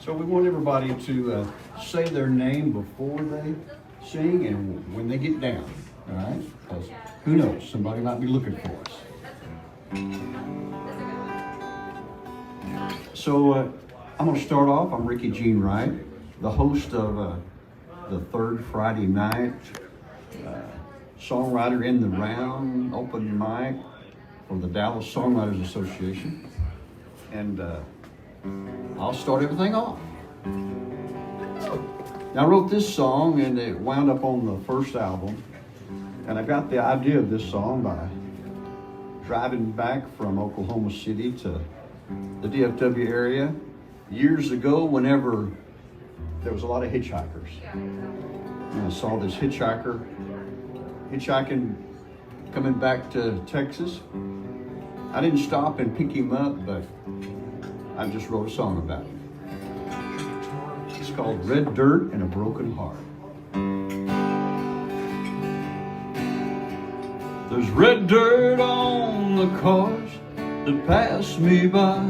So we want everybody to say their name before they sing and when they get down, all right? Because who knows, somebody might be looking for us. So I'm going to start off. I'm Rickey Gene Wright, the host of the third Friday night Songwriter in the Round open mic for the Dallas Songwriters Association. And I'll start everything off. Now, I wrote this song and it wound up on the first album. And I got the idea of this song by driving back from Oklahoma City to the DFW area years ago whenever there was a lot of hitchhikers. And I saw this hitchhiking coming back to Texas. I didn't stop and pick him up, but I just wrote a song about it. It's called Red Dirt and a Broken Heart. There's red dirt on the cars that pass me by.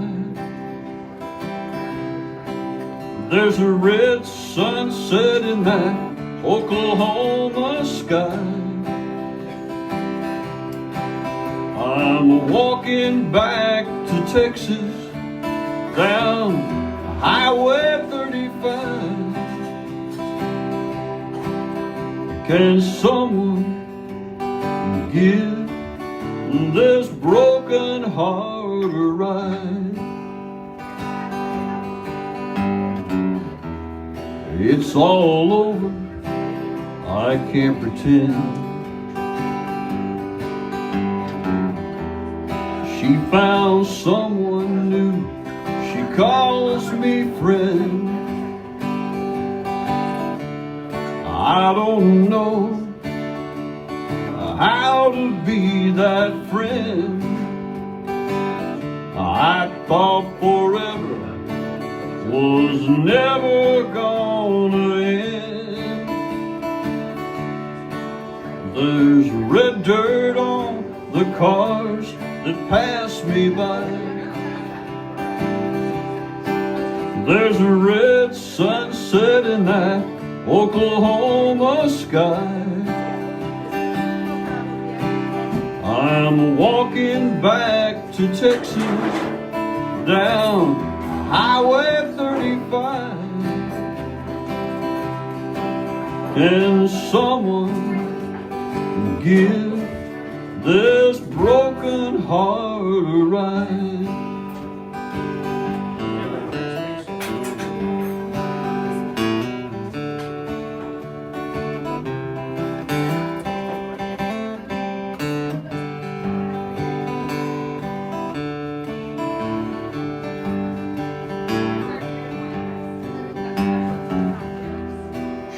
There's a red sunset in that Oklahoma sky. I'm walking back to Texas down Highway 35. Can someone give this broken heart a ride? It's all over, I can't pretend. She found someone new, she calls me friend. I don't know how to be that friend. I thought forever was never gonna end. There's red dirt on the cars that pass me by. There's a red sunset in that Oklahoma sky. I'm walking back to Texas down Highway 35. Can someone give this broken heart a ride?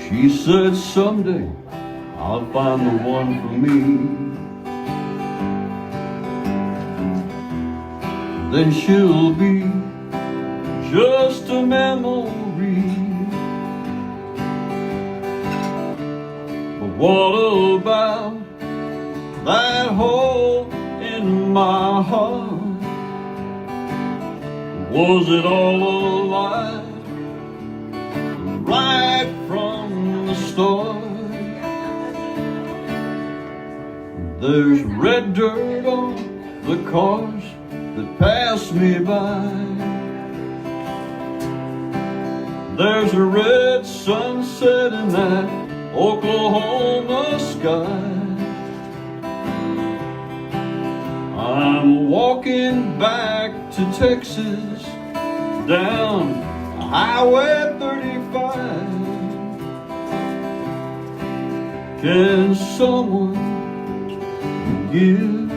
She said someday I'll find the one for me. Then she'll be just a memory. But what about that hole in my heart? Was it all a lie right from the start? There's red dirt on the cars that pass me by. There's a red sunset in that Oklahoma sky. I'm walking back to Texas down Highway 35. Can someone give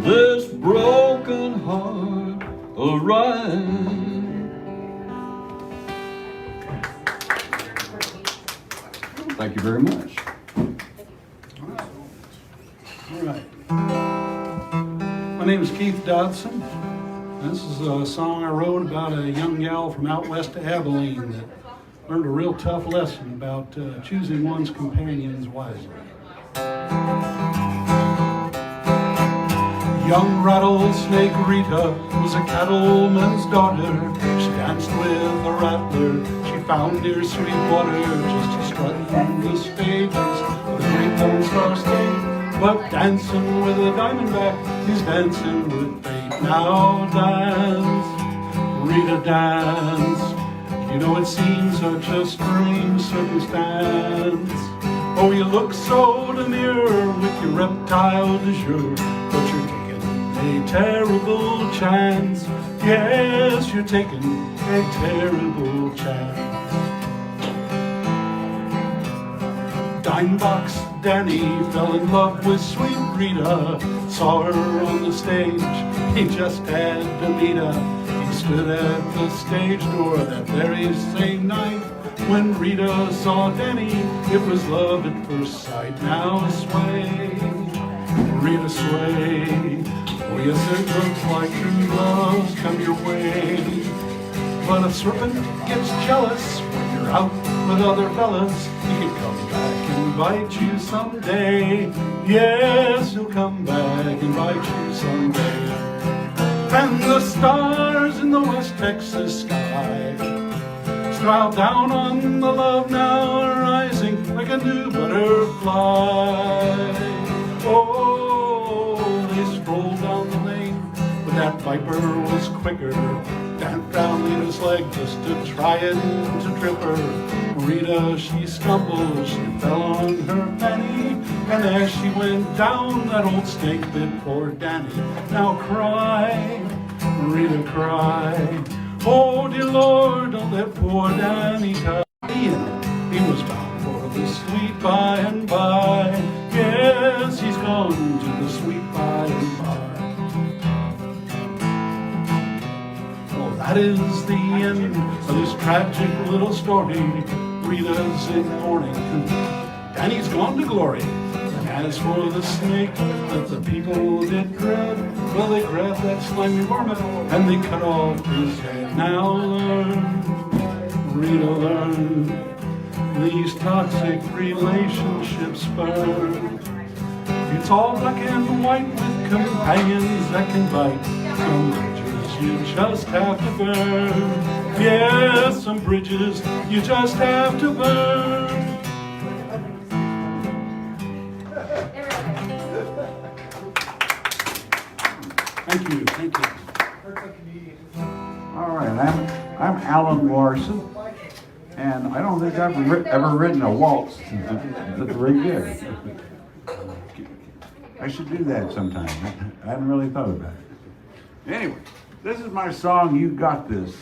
this broken heart a ride? Thank you very much. All right. My name is Kieth Dodson. This is a song I wrote about a young gal from out west of Abilene that learned a real tough lesson about choosing one's companions wisely. Young rattlesnake Rita was a cattleman's daughter. She danced with a rattler she found near Sweetwater, just a strutting the stages of the great Lone Star State. But dancing with a diamondback, he's dancing with fate. Now dance, Rita, dance. You know it seems such a strange circumstance. Oh, you look so demure with your reptile de jour, but you're taking a terrible chance. Yes, you're taking a terrible chance. Dinebox Danny fell in love with sweet Rita, saw her on the stage, he just had to meet her. He stood at the stage door that very same night. When Rita saw Danny, it was love at first sight. Now sway, Rita sway. Oh yes, it looks like true love's come your way. But a serpent gets jealous when you're out with other fellas. He can come back and bite you someday. Yes, he'll come back and bite you someday. And the stars in the West Texas sky smile down on the love now rising like a new butterfly. Oh, they strolled down the lane, but that viper was quicker. Danced down Rita's leg just to try and to trip her. Rita, she stumbled, she fell on her fanny, and as she went down, that old snake bit poor Danny. Now cry, Rita, cry. Oh dear Lord, don't let poor Danny die. He was bound for the sweet by and by. Yes, he's gone to the sweet by and by. Oh, that is the end of this tragic little story. Rita's in mourning, Danny's gone to glory. And as for the snake that the people did dread, well, they grabbed that slimy varmint and they cut off his head. Now learn, Rita, learn, these toxic relationships burn. It's all black and white with companions that can bite. Some bridges you just have to burn. Yes, some bridges you just have to burn. Thank you, thank you. All right, I'm Alan Larson, and I don't think I've ever written a waltz that's very good. I should do that sometime. I haven't really thought about it. Anyway, this is my song, You Got This.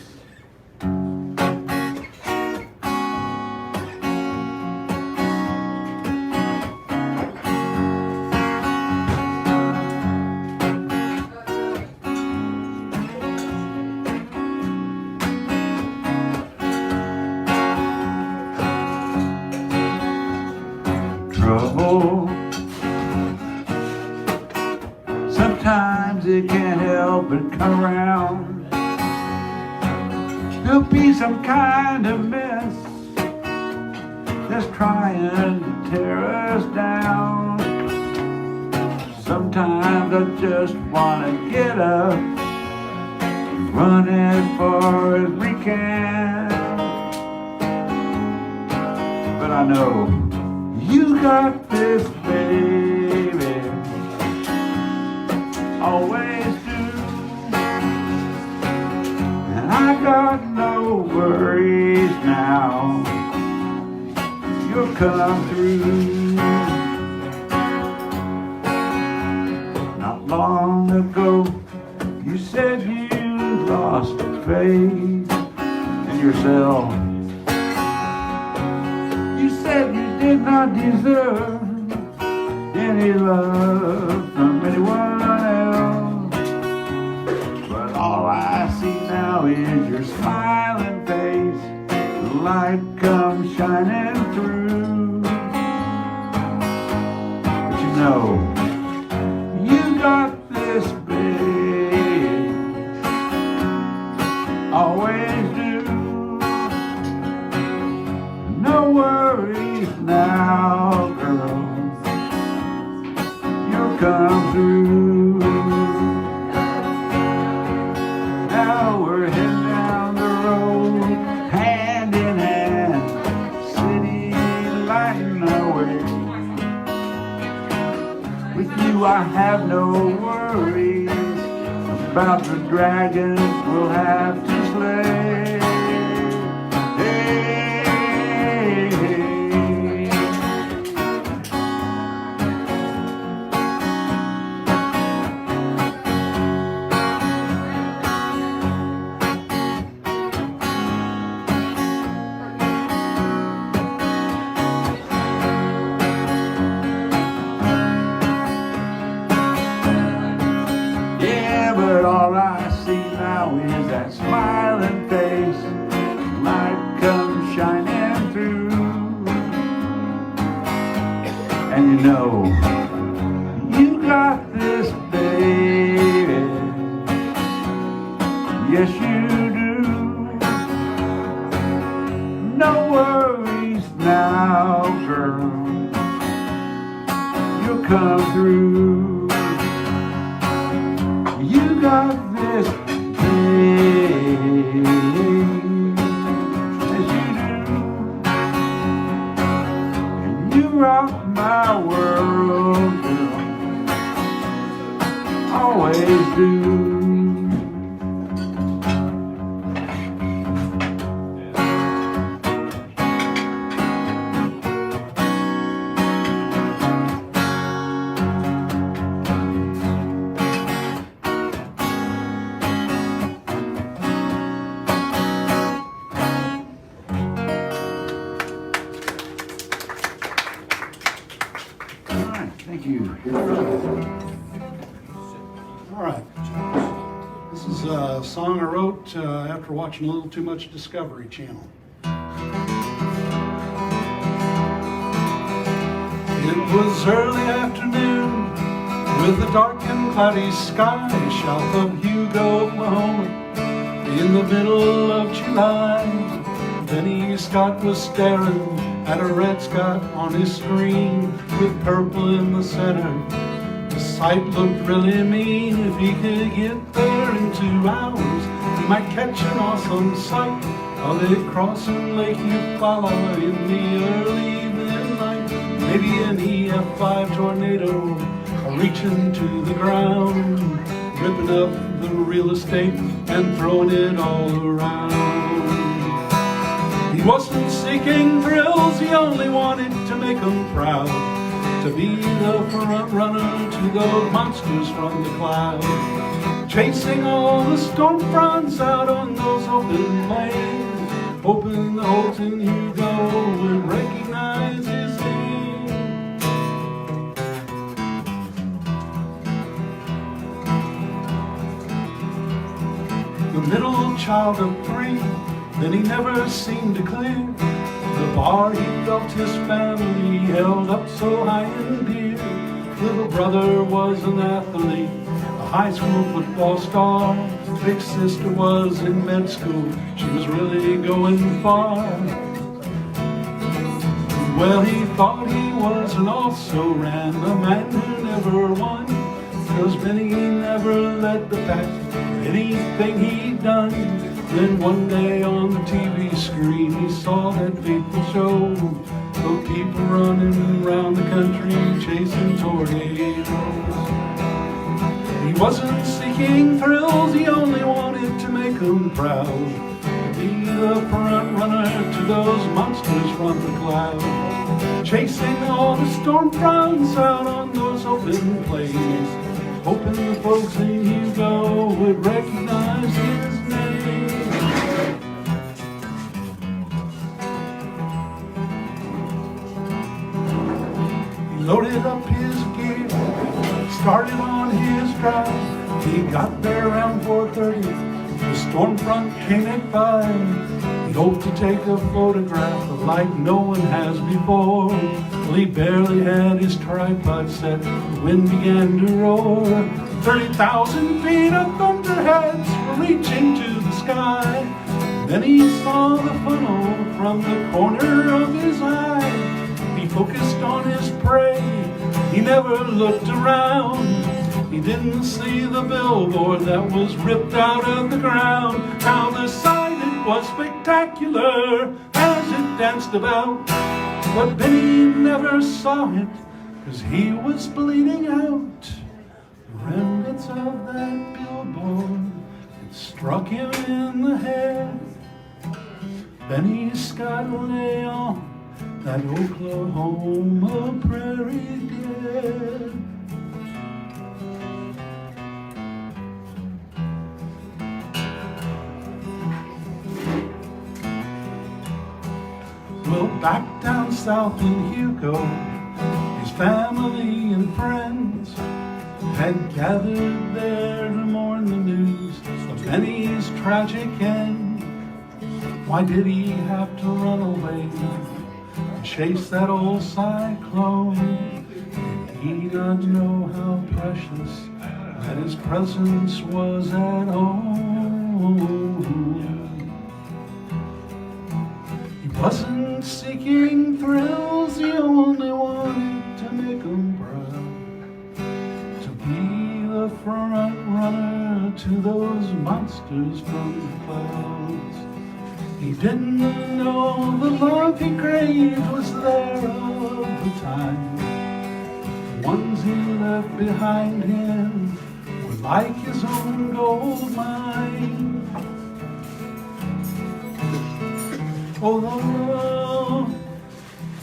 Trouble, sometimes it can't help but come around. There'll be some kind of mess that's trying to tear us down. Sometimes I just want to get up, run as far as we can. But I know you got this, baby, always do. And I got no worries now, you'll come through. Not long ago, you said you lost faith in yourself. You said you did not deserve any love from anyone else. But all I see now is your smiling face, the light comes shining through. But you know, you got this, babe, always do. No worries now, girl, you'll come through. Now we're heading down the road about the dragons we'll have to slay. Hey, hey, hey. Yeah, but all I see now is that smiling face, light comes shining through. And you know, you got this, baby. Yes, you do. No worries now, girl. You'll come through. You got this, babe, as you do, and you rock my world, girl, always do. Thank you. All right. This is a song I wrote after watching a little too much Discovery Channel. It was early afternoon with a dark and cloudy sky south of Hugo, Oklahoma, in the middle of July. Benny Scott was staring at a red spot on his screen with purple in the center. The sight looked really mean. If he could get there in 2 hours, he might catch an awesome sight of it crossing Lake Eufaula in the early evening light. Maybe an EF5 tornado reaching to the ground, ripping up the real estate and throwing it all around. He wasn't seeking thrills, he only wanted to make them proud, to be the front runner to those monsters from the cloud, chasing all the storm fronts out on those open lanes, hoping the Holton Hugo would recognize his name. The middle child of 3, then he never seemed to clear the bar he felt his family held up so high and dear. Little brother was an athlete, a high school football star. Big sister was in med school, she was really going far. Well, he thought he was and also ran, a man who never won, 'cause Benny never led the pack, anything he'd done. Then one day on the TV screen he saw that fateful show of people running around the country chasing tornadoes. He wasn't seeking thrills, he only wanted to make them proud, to be the front runner to those monsters from the cloud, chasing all the storm fronts out on those open plains, hoping the folks in Hugo would recognize his name. He loaded up his gear, started on his drive. He got there around 4:30, the storm front came at 5. He hoped to take a photograph like no one has before. Well, he barely had his tripod set, the wind began to roar. 30,000 feet of thunderheads were reaching to the sky. Then he saw the funnel from the corner of his eye. He focused on his prey, he never looked around. He didn't see the billboard that was ripped out of the ground. How the sight it was spectacular as it danced about. But Benny never saw it, 'cause he was bleeding out. The remnants of that billboard overboard. It struck him in the head. Benny Scott lay on that Oklahoma prairie dead. Well, back down south in Hugo, his family and friends had gathered there to mourn the news of Benny's tragic end. Why did he have to run away and chase that old cyclone? Did he not know how precious that his presence was at home? He wasn't seeking thrills, he only wanted to make them proud, to be the front runner to those monsters from the clouds. He didn't know the love he craved was there all the time. The ones he left behind him were like his own gold mine. Oh, the love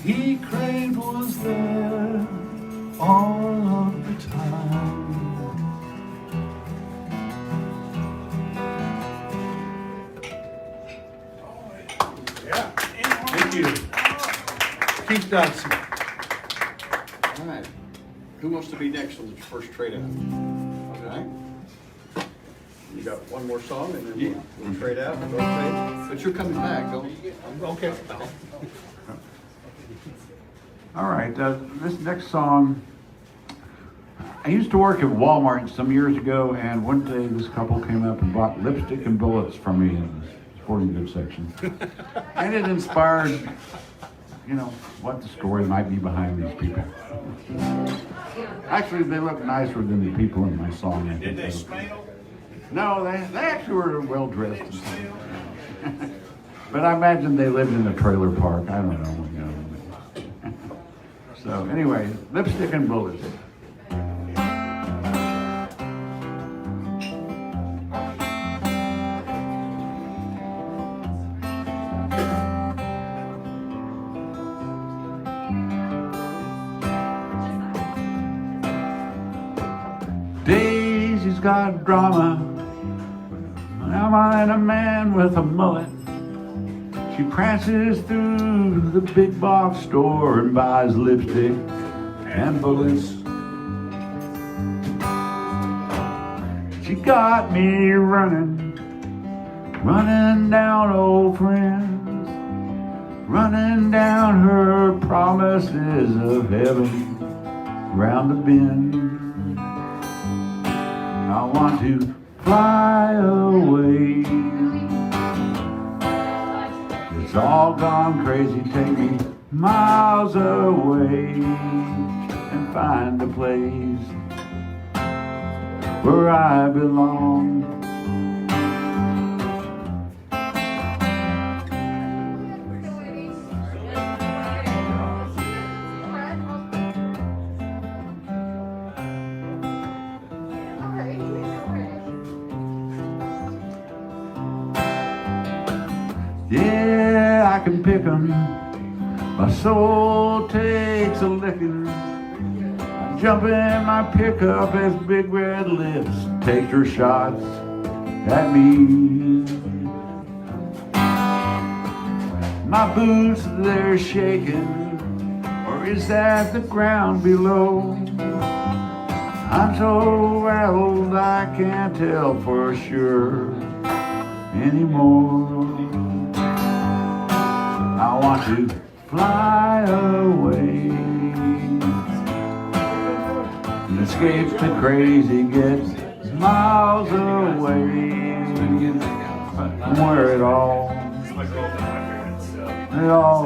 he craved was there all of the time. Thank you. Kieth Dodson. All right. Who wants to be next on the first trade out? Okay. You got one more song and then we'll trade out. We'll trade. But you're coming back, don't you? Okay. All right, this next song, I used to work at Walmart some years ago, and one day this couple came up and bought lipstick and bullets from me in the sporting goods section. And it inspired, you know, what the story might be behind these people. Actually, they look nicer than the people in my song. Did they smell? No, they actually were well dressed. And stuff. But I imagine they lived in a trailer park. I don't know. You know. So anyway, lipstick and bullets. Daisy's got drama. I'm on a man with a mullet. She prances through the big box store and buys lipstick and bullets. She got me running down old friends, running down her promises of heaven round the bend. I want to fly away. It's all gone crazy, take me miles away and find a place where I belong. Yeah, I can pick 'em. My soul takes a licking. I jump in my pickup as big red lips take her shots at me. My boots, they're shaking, or is that the ground below? I'm so rattled I can't tell for sure anymore. I want to fly away and escape the crazy, get miles away from where it all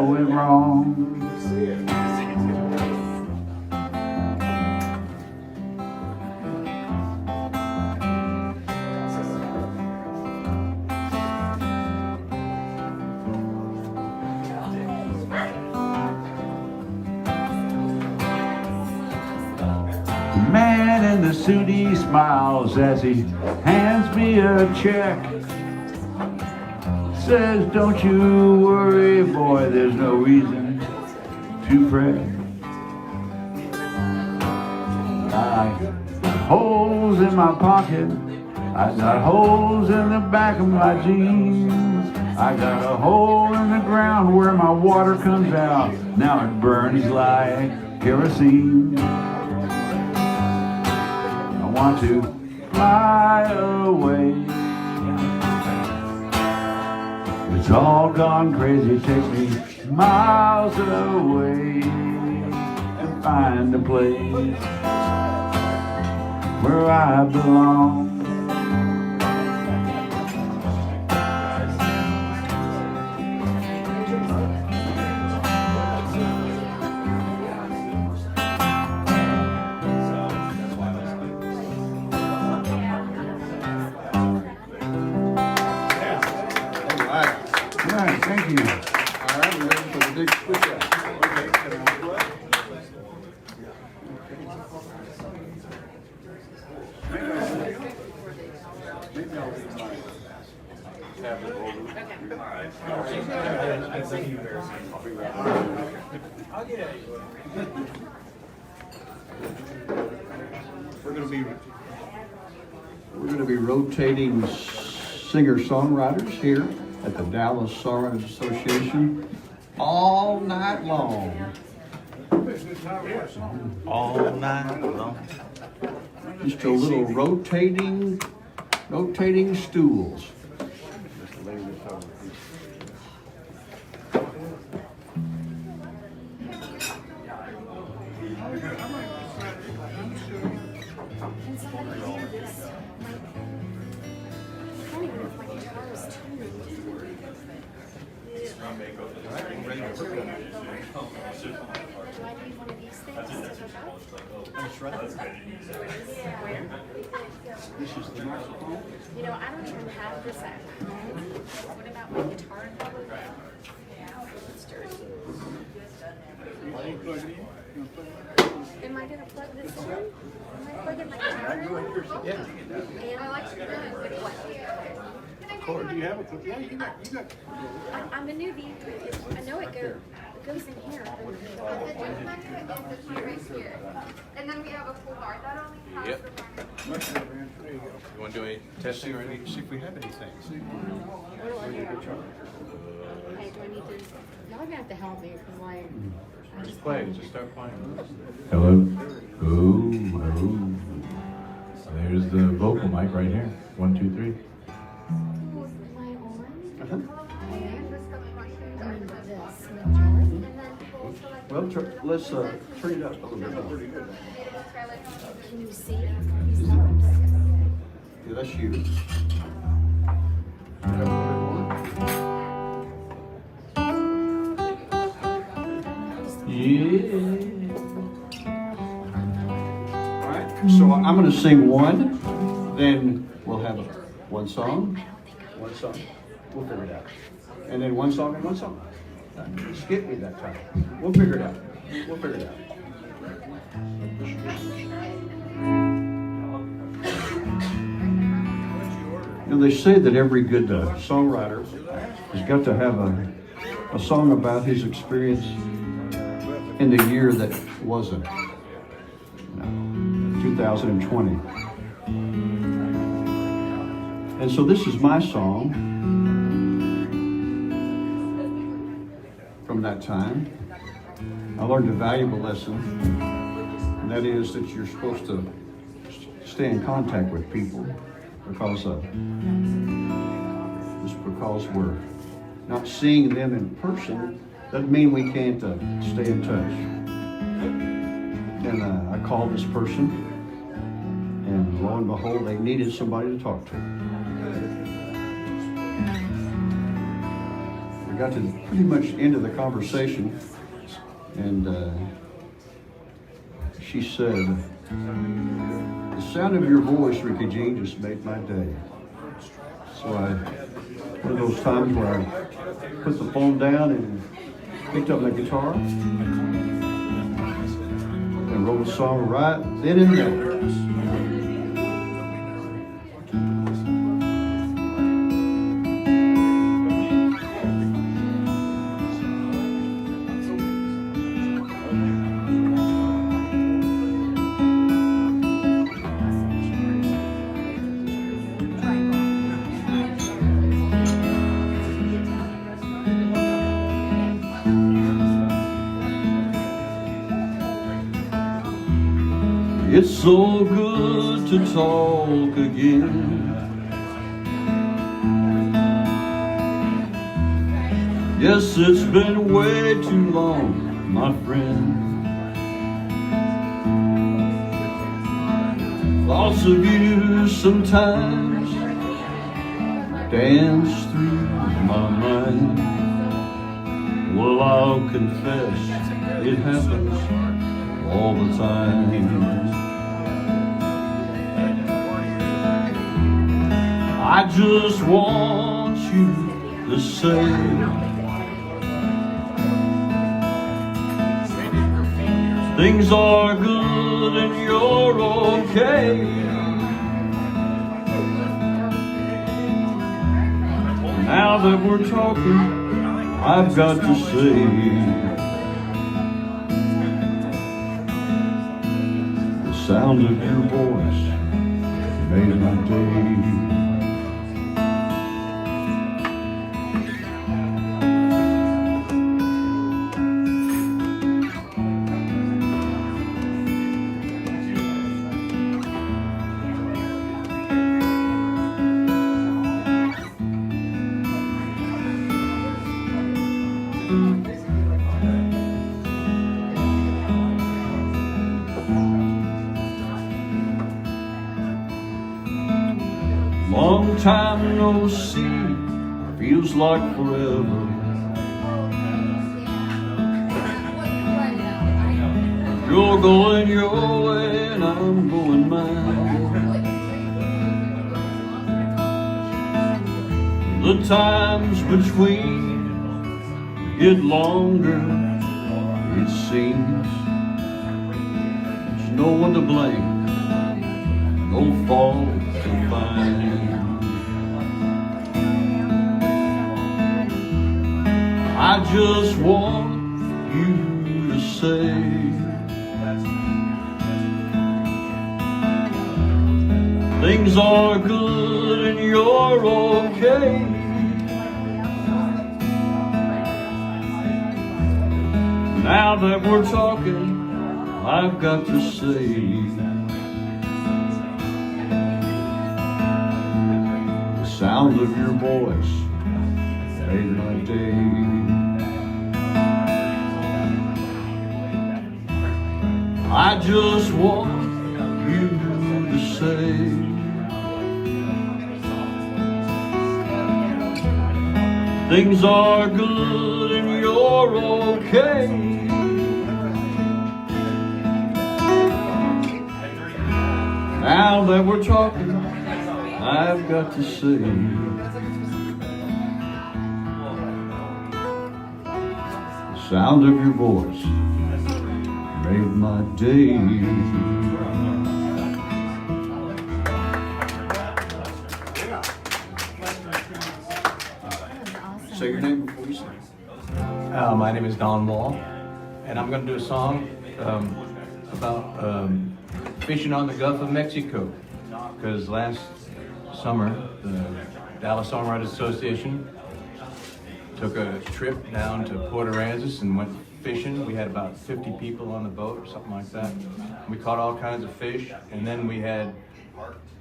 went wrong. Man in the suit, he smiles as he hands me a check. Says, don't you worry, boy, there's no reason to fret. I got holes in my pocket, I got holes in the back of my jeans. I got a hole in the ground where my water comes out. Now it burns like kerosene. I want to fly away. It's all gone crazy. Take me miles away and find a place where I belong. Thank you. All right, we're ready for the big switch out. We're going to be rotating singer-songwriters here at the Dallas Songwriters Association all night long. All night long. Just a little rotating stools. This is the microphone. You know, I don't even have this at home. What about my guitar and all of that? It's dirty. Am I gonna plug this in? Am I plugging my guitar in? Yeah. And I like to what? Cord, do you have a cord? Yeah, you got. I'm a newbie. I know it goes in here. And then we have a full bar that only has Yep. the You want to do any testing or anything? See if we have anything. Okay, do I need to? Y'all gonna have to help me because like. Just play. Just start playing. Hello. Ooh, ooh. There's the vocal mic right here. 1, 2, 3. Am I on? Uh-huh. Well, let's turn it up a little bit more. Can you see? Yeah, that's you. Yeah. All right. So I'm going to sing one, then we'll have one song. We'll figure it out. And then one song and one song. Skip me that time. We'll figure it out. You know, they say that every good songwriter has got to have a song about his experience in the year that wasn't, 2020. And so this is my song from that time. I learned a valuable lesson, and that is that you're supposed to stay in contact with people because just because we're not seeing them in person doesn't mean we can't stay in touch. And I called this person, and lo and behold, they needed somebody to talk to. We got to pretty much end of the conversation, and she said, "The sound of your voice, Rickey Jean, just made my day." So one of those times where I put the phone down and picked up my guitar and and wrote a song right then and there. It's so good to talk again. Yes, it's been way too long, my friend. Thoughts of you sometimes dance through my mind. Well, I'll confess it happens all the time. I just want you to say things are good and you're okay. Now that we're talking, I've got to say the sound of your voice made my day. Long time no see, feels like forever. You're going your way and I'm going mine. The times between get longer, it seems. There's no one to blame, no fault to find. I just want you to say things are good and you're okay. Now that we're talking, I've got to say the sound of your voice made my day. I just want you to say things are good and you're okay. Now that we're talking, I've got to say the sound of your voice made my day. Say your name before you sing. My name is Don Wall, and I'm going to do a song about fishing on the Gulf of Mexico. Because last summer, the Dallas Songwriters Association took a trip down to Port Aransas and went fishing. We had about 50 people on the boat or something like that. We caught all kinds of fish, and then we had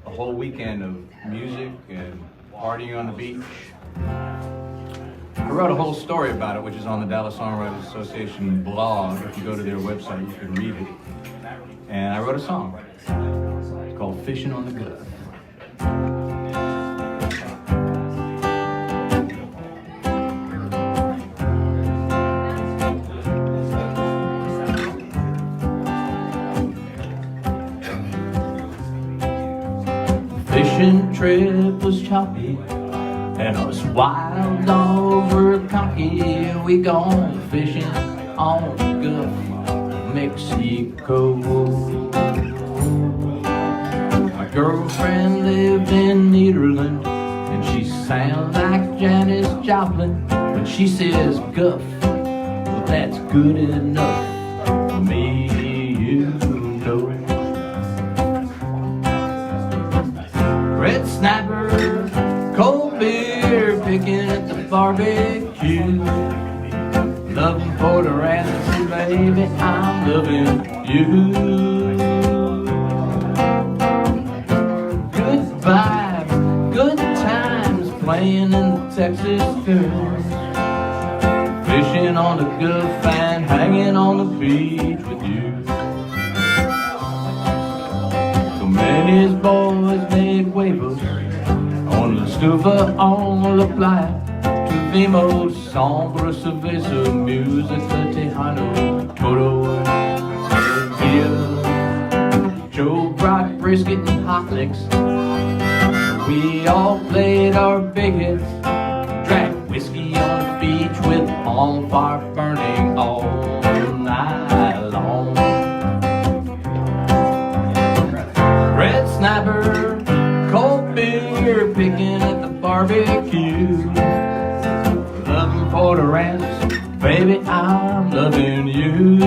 a whole weekend of music and partying on the beach. I wrote a whole story about it, which is on the Dallas Songwriters Association blog. If you go to their website, you can read it. And I wrote a song. It's called Fishing on the Gulf. Fishing trip was choppy, and us wild dogs were cocky. We gone fishing on the Gulf of Mexico. My girlfriend lived in Nederland, and she sounds like Janis Joplin when she says guff. Well, that's good enough for me, you know. Red snapper, cold beer, picking at the barbecue. Loving for the ransom, baby, I'm loving you. Good vibes, good times, playing in the Texas dunes. Fishing on the Gulf and hanging on the beach with you. So many boys made waivers on the stufa, on the playa. Vimos, sombre, cerveza, music, Tejano, Toto, beer. Joe brought brisket and hot licks. We all played our big hits. Drank whiskey on the beach with bonfire burning all night long. Red snapper, cold beer, picking at the barbecue. Loving for the ransom, baby, I'm loving you.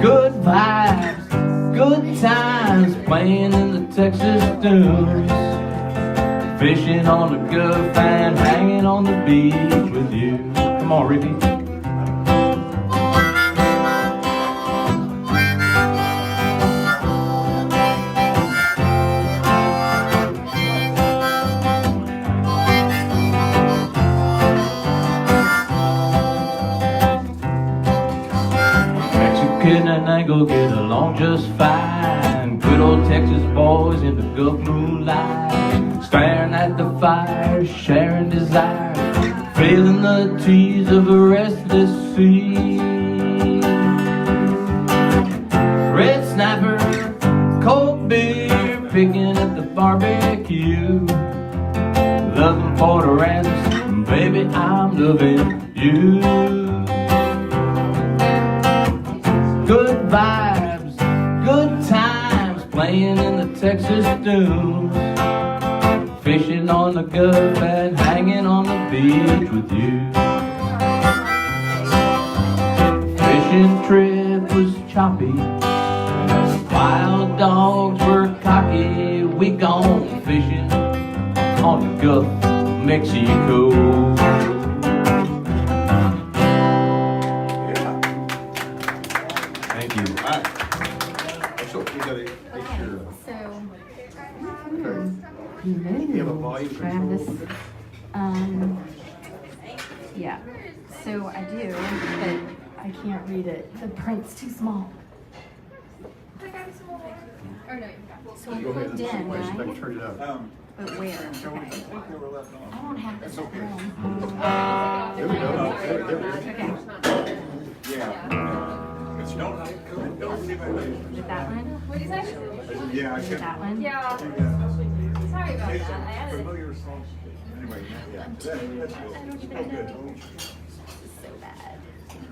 Good vibes, good times, playing in the Texas dunes. Fishing on the Gulf and hanging on the beach with you. Come on, Rickey. And I go get along just fine. Good old Texas boys in the Gulf moonlight, staring at the fire, sharing desire, feeling the tease of a restless sea. Red snapper, cold beer, picking at the barbecue. Loving for the ransom, baby, I'm loving you. Good vibes, good times, playing in the Texas dunes. Fishing on the Gulf and hanging on the beach with you. Fishing trip was choppy, wild dogs were cocky. We gone fishing on the Gulf of Mexico. Travis. Yeah, so I do, but I can't read it. The print's too small. Or no, So I'm plugged in, right? Turn it up. But where? Okay. I don't have this at home. There we go. There we go. Okay. Is it that one? What did you say? Yeah, Is it that one? Yeah. Sorry about that. I added it. Anyway, yeah, that's good. So bad.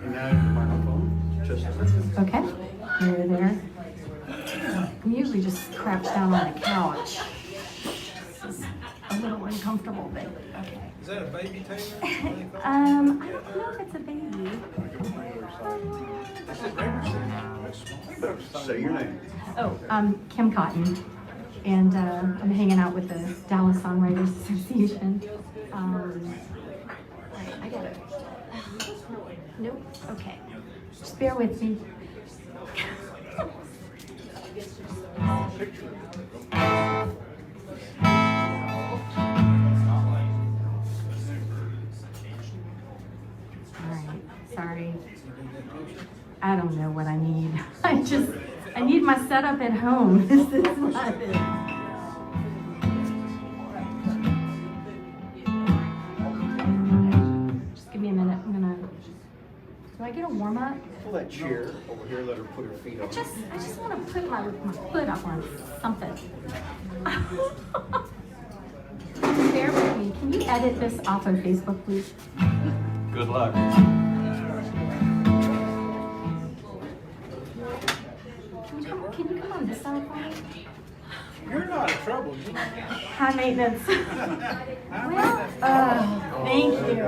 And now your microphone. Just Okay, you're there. I'm usually just crouched down on the couch. This is a little uncomfortable, but okay. Is that a baby Taylor? I don't know if it's a baby. say your name. Oh, Kim Cotton, and I'm hanging out with the Dallas Songwriters Association. I got it. Nope. Okay. Just bear with me. Alright, sorry. I don't know what I need. I need my setup at home. This is not it. Just give me a minute. I'm gonna. Do I get a warm up? Pull that chair over here, let her put her feet on. I just want to put my foot up on something. Bear with me. Can you edit this off of Facebook, please? Good luck. sound for me? You're not in trouble. High maintenance. Well, thank you.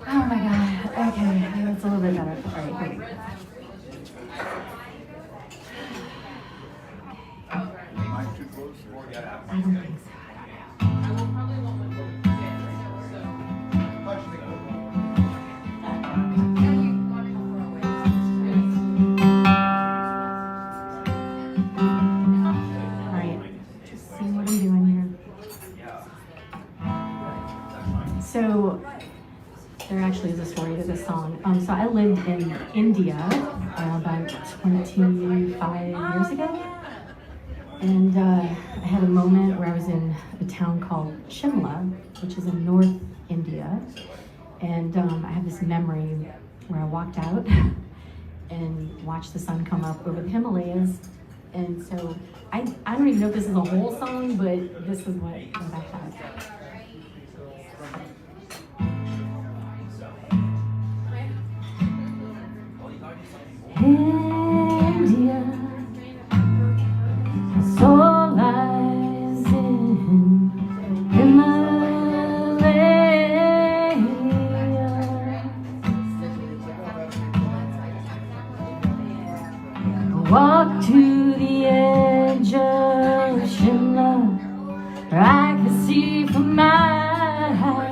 Oh my God. Okay, that's a little bit better. All right, here we go. I don't think so. So there actually is a story to this song. So I lived in India about 25 years ago. And I had a moment where I was in a town called Shimla, which is in North India. And I have this memory where I walked out and watched the sun come up over the Himalayas. And so I don't even know if this is a whole song, but this is what I have. India, soul lies in Himalaya. Walk to the edge of Shimla, I can see for miles.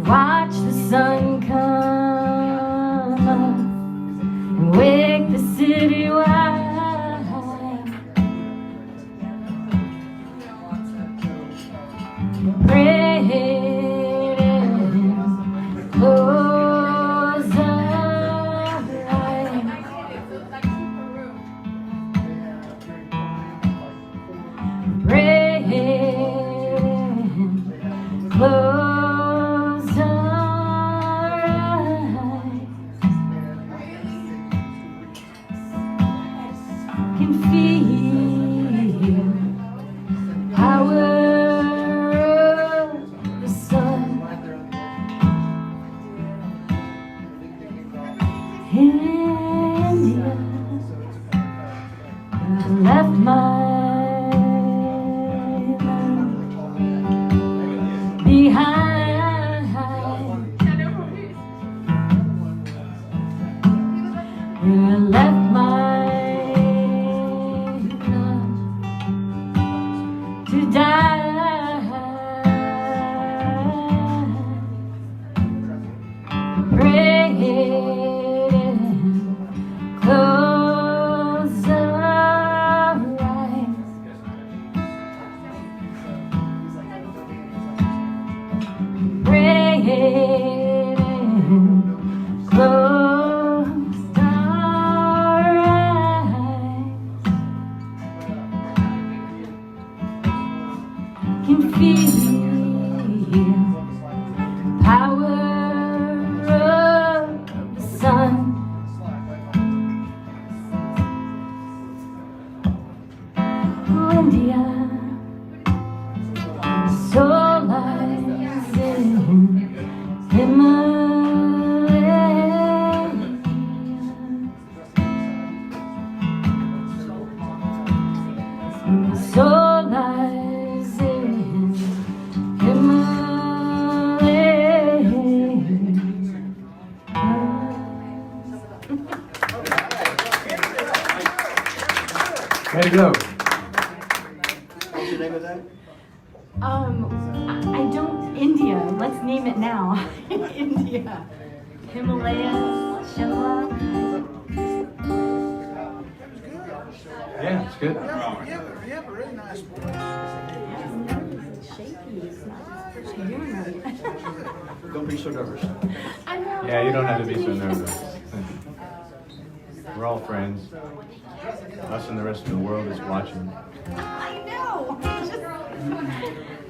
Watch the sun come up and wake the city wide. Pray and close our eyes. Pray and close our eyes. Can feel power of the sun. India, I left my land behind. I left my love to die. Pray and close our eyes. Pray and close our eyes. Can feel power of the sun. India, soul lies in Himalaya. Soul lies in Himalaya. Way to go. What's the name of that? I don't, India, let's name it now. India. Himalaya, Shimla. Yeah, it's good. You have a really nice voice. Shaky, it's not doing right. Don't be so nervous. I know. Yeah, you don't have to be so nervous. We're all friends. Us and the rest of the world is watching. I know.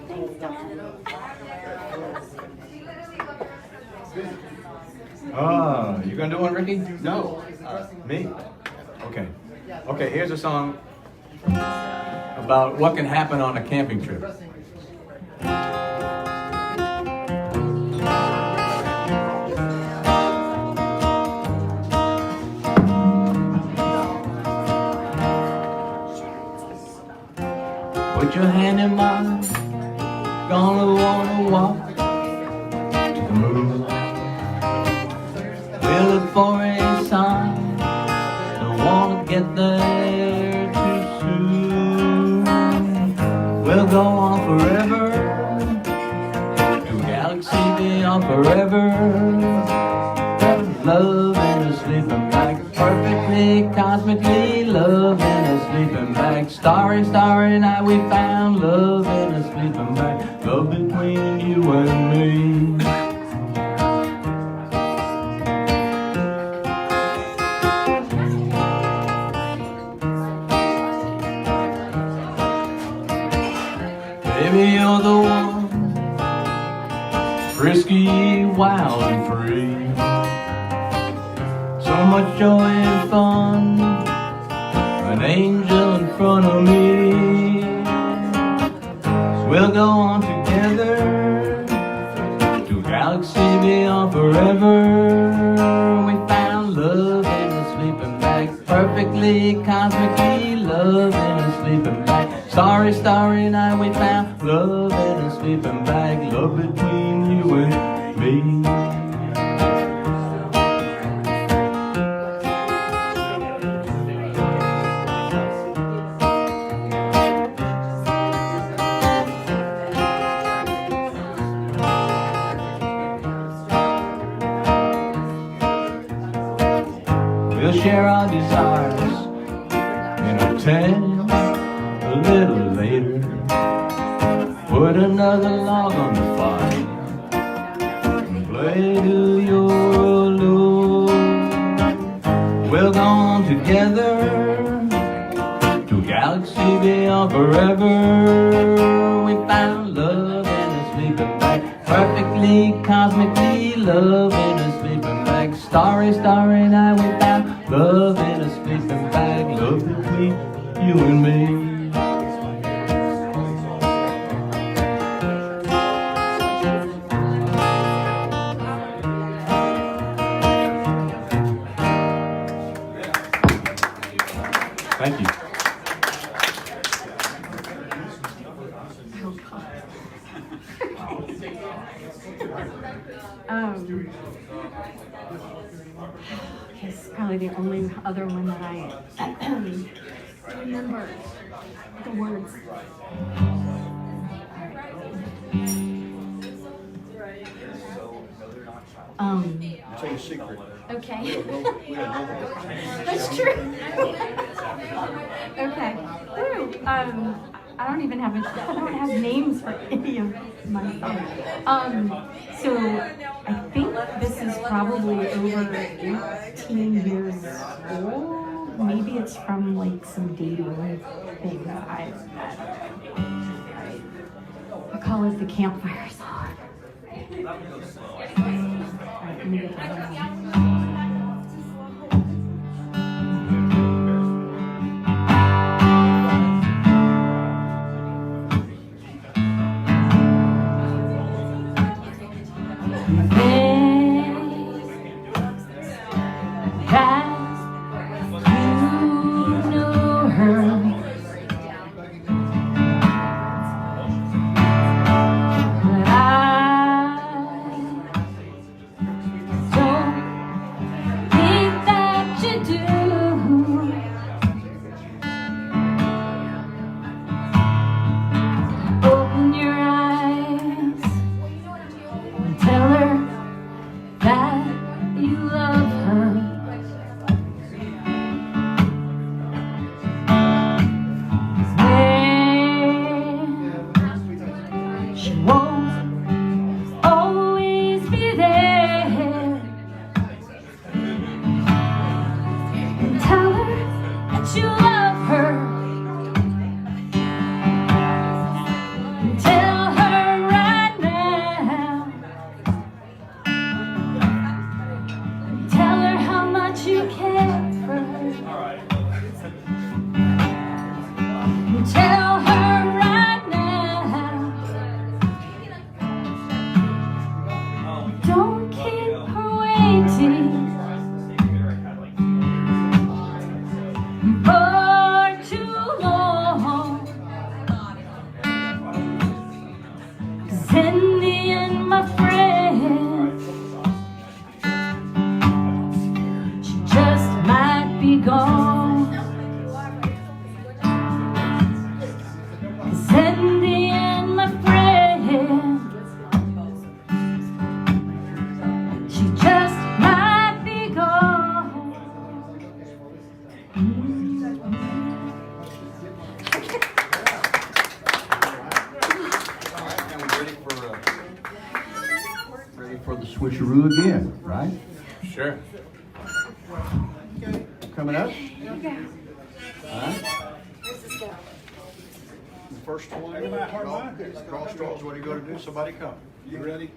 Thanks, Dawn. Oh, you gonna do one, Ricky? No. Me? Okay. Okay, here's a song about what can happen on a camping trip. Put your hand in mine. Gonna wanna walk to the moon. We'll look for a sign. Don't wanna get there too soon. We'll go on forever to a galaxy beyond forever. Love in a sleeping bag, perfectly, cosmically, love in a sleeping bag. Starry, starry night we found love in a sleeping bag. Love between you and me. Baby, you're the one, frisky, wild and free. So much joy and fun, an angel in front of me. We'll go on together to a galaxy beyond forever. We found love in a sleeping bag, perfectly, cosmically, love in a sleeping bag. Starry, starry night we found love in a sleeping bag, love between you and me. We'll share our desires in a tent a little later. Put another log on the fire and play till you're alone. We'll go on together to a galaxy beyond forever. We found love in a sleeping bag, perfectly, cosmically, love in a sleeping bag. Starry, starry night we found love in a sleeping bag, love between you and me. Thank you. It's probably the only other one that I remember the words. I'll tell you a secret. Okay. We had no That's true. Okay. Woo. I don't even have I don't have names for any of my songs. So I think this is probably over 18 years old. Maybe it's from like some dating thing. I call it the campfire song. Alright, let me get that one. Don't switcheroo again, right? Sure. Coming up? All right. Where's this go? The first one. Draw straws. What are you going to do? Somebody come. You ready?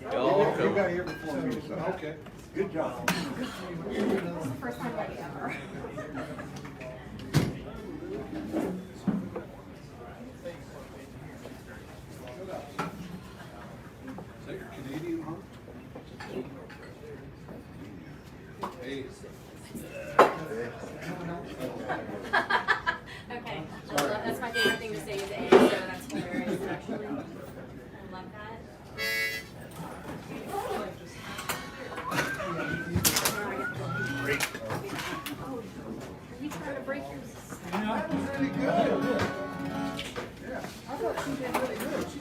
Y'all go. here before me. So. Okay. Good job. This is the first time I've ever. Is that your Canadian heart? Hey. Okay. That's my favorite thing to say is A, so that's hilarious, actually. I love that. Are you trying to break yours?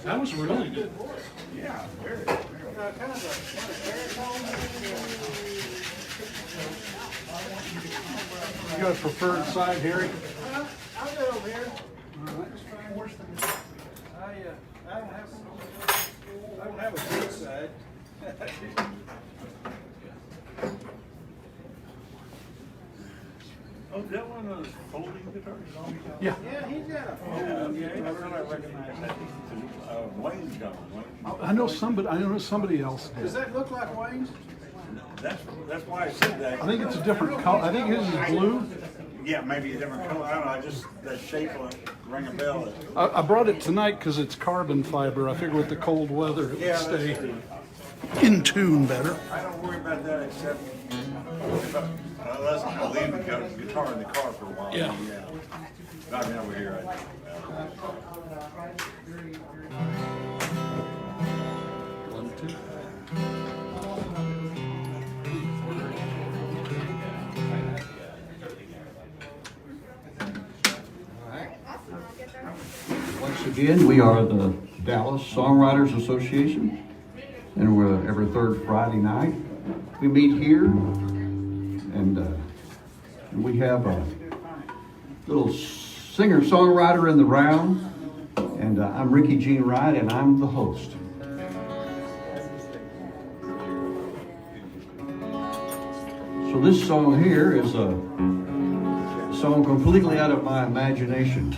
That was really good. You got a preferred side, Harry? I'll go over here. All right. I don't have a good side. Oh, is that one of those folding guitars? Yeah. Yeah, he's got a Oh, yeah, that's what I recognize that. Wayne's got one. I know somebody else Does did. that look like Wayne's? That's why I said that. I think it's a different color. I think his is blue. Yeah, maybe a different color. I don't know. I just, that shape will ring a bell. I brought it tonight because it's carbon fiber. I figured with the cold weather it would stay in tune better. I don't worry about that except unless I leave the guitar in the car for a while. Yeah. Not over here. One, two. Once again, we are the Dallas Songwriters Association, and we're every third Friday night. We meet here, and we have a little singer-songwriter in the round, and I'm Rickey Gene Wright, and I'm the host. So this song here is a song completely out of my imagination.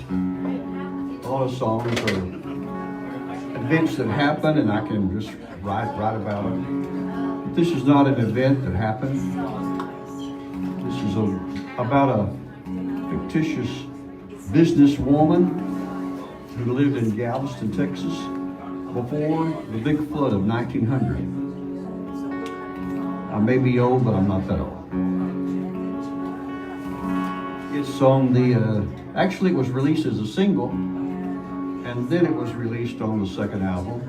A lot of songs are events that happen, and I can just write about it. But this is not an event that happened. This is about a fictitious businesswoman who lived in Galveston, Texas, before the big flood of 1900. I may be old, but I'm not that old. It's on actually it was released as a single, and then it was released on the second album,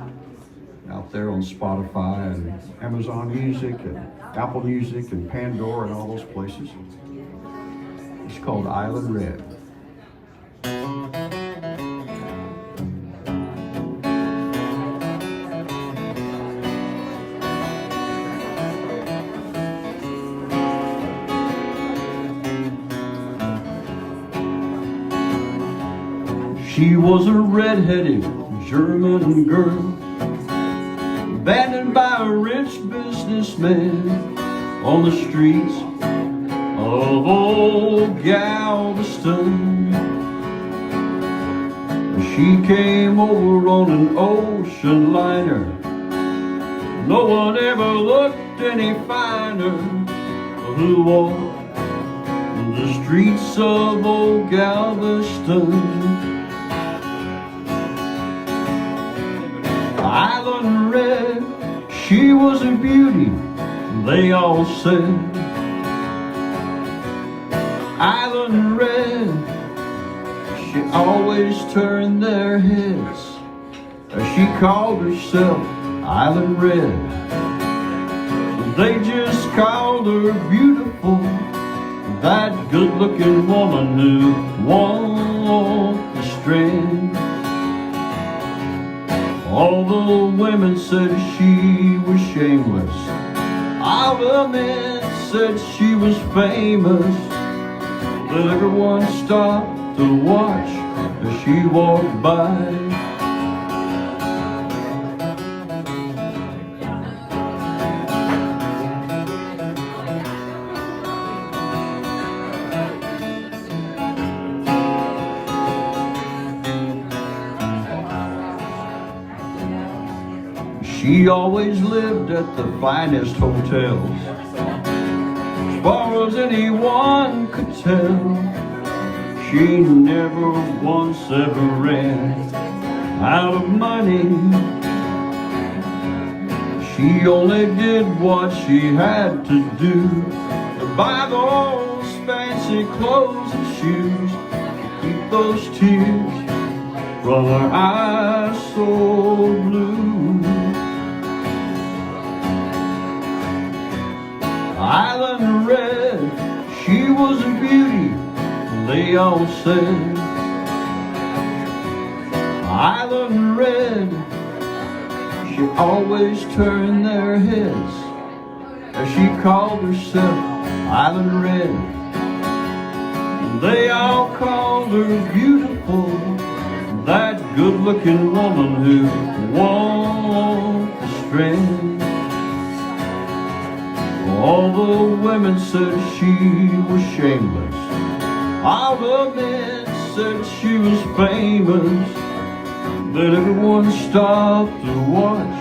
out there on Spotify and Amazon Music and Apple Music and Pandora and all those places. It's called Island Red. She was a red-headed German girl, abandoned by a rich businessman on the streets of old Galveston. She came over on an ocean liner. No one ever looked any finer. Who walked the streets of old Galveston. Island Red, she was a beauty, they all said. Island Red, she always turned their heads. She called herself Island Red. They just called her beautiful, that good-looking woman who walked the strand. All the women said she was shameless. All the men said she was famous. But everyone stopped to watch as she walked by. She always lived at the finest hotels, as far as anyone could tell. She never once ever ran out of money. She only did what she had to do, to buy those fancy clothes and shoes, to keep those tears from her eyes so blue. Island Red, she was a beauty, they all said. Island Red, she always turned their heads as she called herself Island Red. They all called her beautiful, that good-looking woman who walked the strand. All the women said she was shameless, all the men said she was famous, but everyone stopped to watch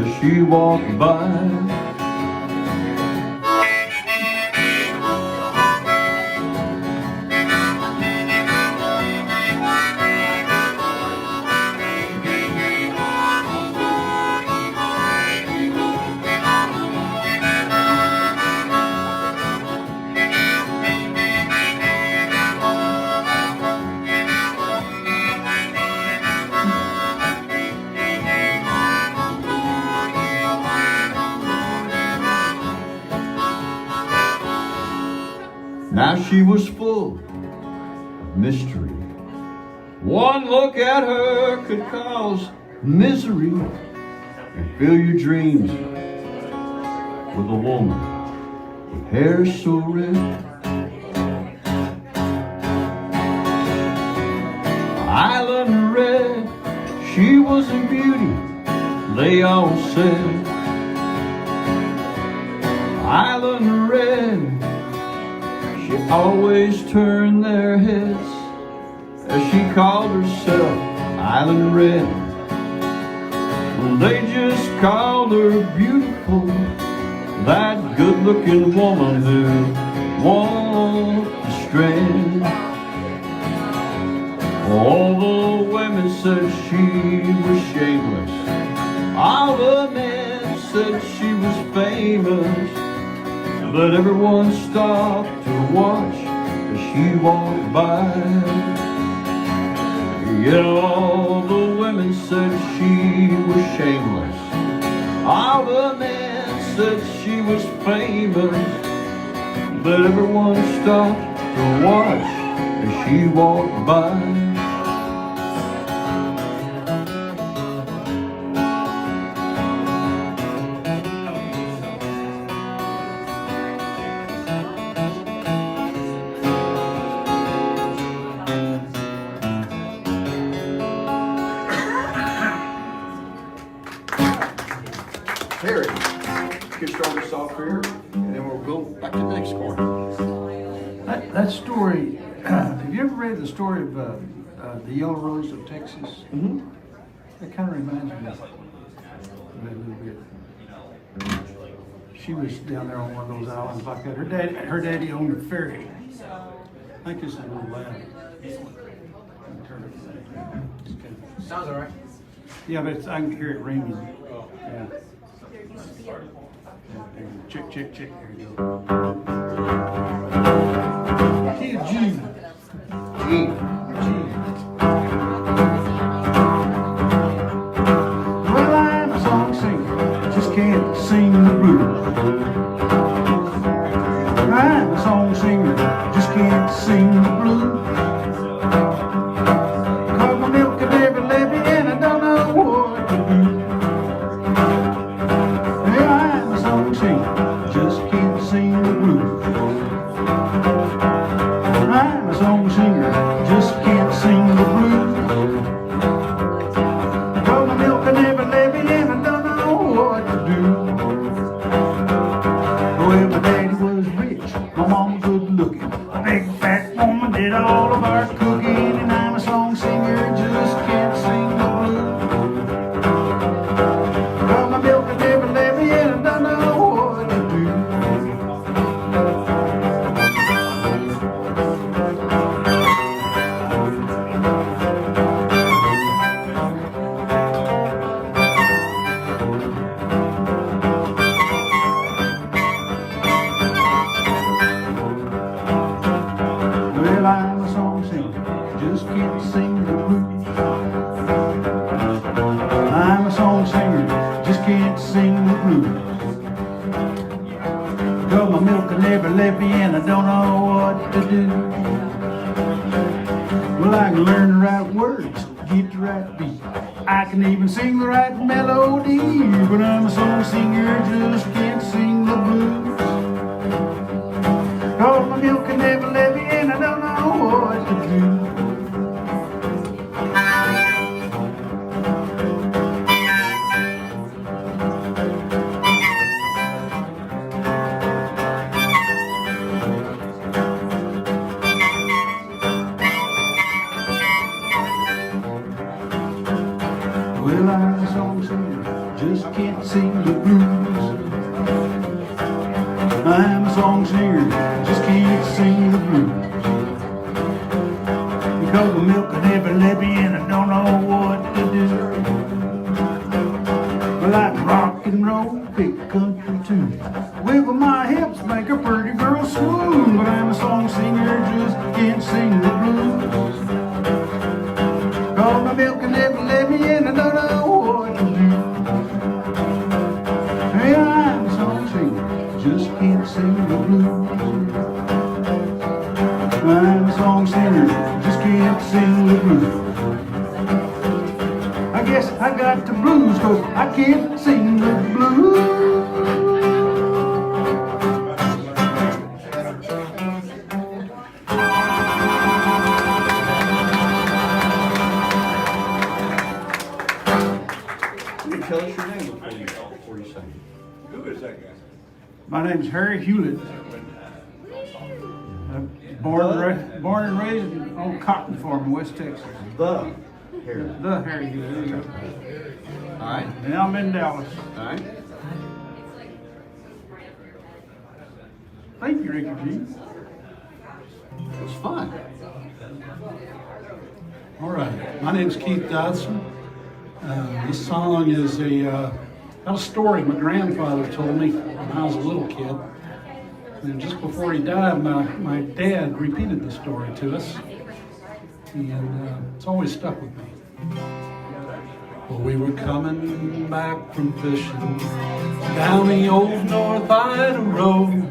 as she walked by. Now she was full of mystery. One look at her could cause misery and fill your dreams with a woman with hair so red. Island Red, she was a beauty, they all said. Island Red, she always turned their heads as she called herself Island Red. They just called her beautiful, that good-looking woman who walked the strand. All the women said she was shameless, all the men said she was famous, but everyone stopped to watch as she walked by. Yeah, all the women said she was shameless, all the men said she was famous, but everyone stopped to watch as she walked by. Terry, get started off here, and then we'll go back to the next corner. That story, have you ever read the story of the Yellow Rose of Texas? Mm-hmm. That kind of reminds me of that a little bit. She was down there on one of those islands like that. Her daddy owned a ferry. I think it's a little loud. Sounds all right. Yeah, but I can hear it ringing. Yeah. Check. There you go. Key of G. Well, I'm a song singer, just can't sing the blues. I'm a song singer, just can't sing the blues. Cause my milk and every levy and I don't know what to do. Yeah, I'm a song singer, just can't sing the blues. I'm a song singer, just lippy and I don't know what to do. Well, I can learn the right words, get the right beat. I can even sing the right melody, but I'm a song singer, just can't sing the blues. Oh, my milk can never levy and I don't know what to do. Well, I'm a song singer, just can't sing the blues. I'm a song singer, just can't sing the blues. Because the milk can never let me and I don't know what to do. Well, I can rock and roll, pick country tune. Wiggle my hips, make a pretty girl swoon. But I'm a song singer, just can't sing the blues. Cause my milk can never let me and I don't know what to do. Hey, I'm a song singer, just can't sing the blues. I'm a song singer, just can't sing the blues. I guess I got the blues cause I can't sing the blues. Tell us your name before you sing. Who is that guy? My name's Harry Hewlett. Born and raised on cotton farm in West Texas. The Harry. The Harry Hewlett. All right. And I'm in Dallas. All right. Thank you, Rickey G. It was fun. All right, my name's Kieth Dodson. This song is about a story my grandfather told me when I was a little kid. And just before he died, my dad repeated the story to us. And it's always stuck with me. Well, we were coming back from fishing down the old North Ida Road.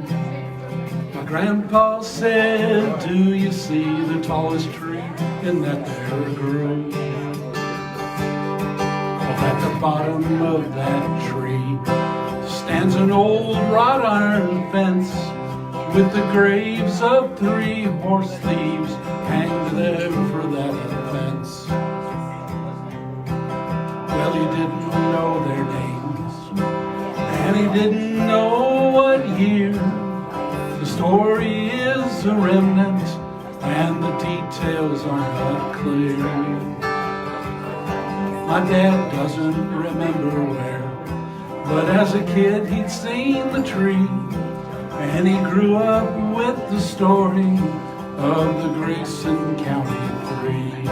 My grandpa said, do you see the tallest tree in that there grove? At the bottom of that tree stands an old wrought iron fence with the graves of 3 horse thieves hanged there for that offense. Well, he didn't know their names, and he didn't know what year. The story is a remnant, and the details are not clear. My dad doesn't remember where, but as a kid he'd seen the tree, and he grew up with the story of the Grayson County 3.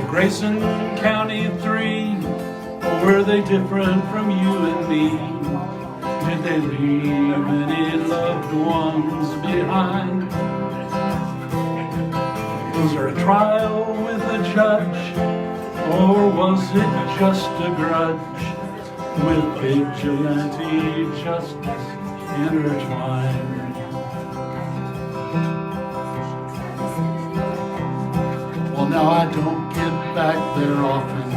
The Grayson County 3, or were they different from you and me? Did they leave any loved ones behind? Was there a trial with a judge, or was it just a grudge with vigilante justice intertwined? Well, now I don't get back there often.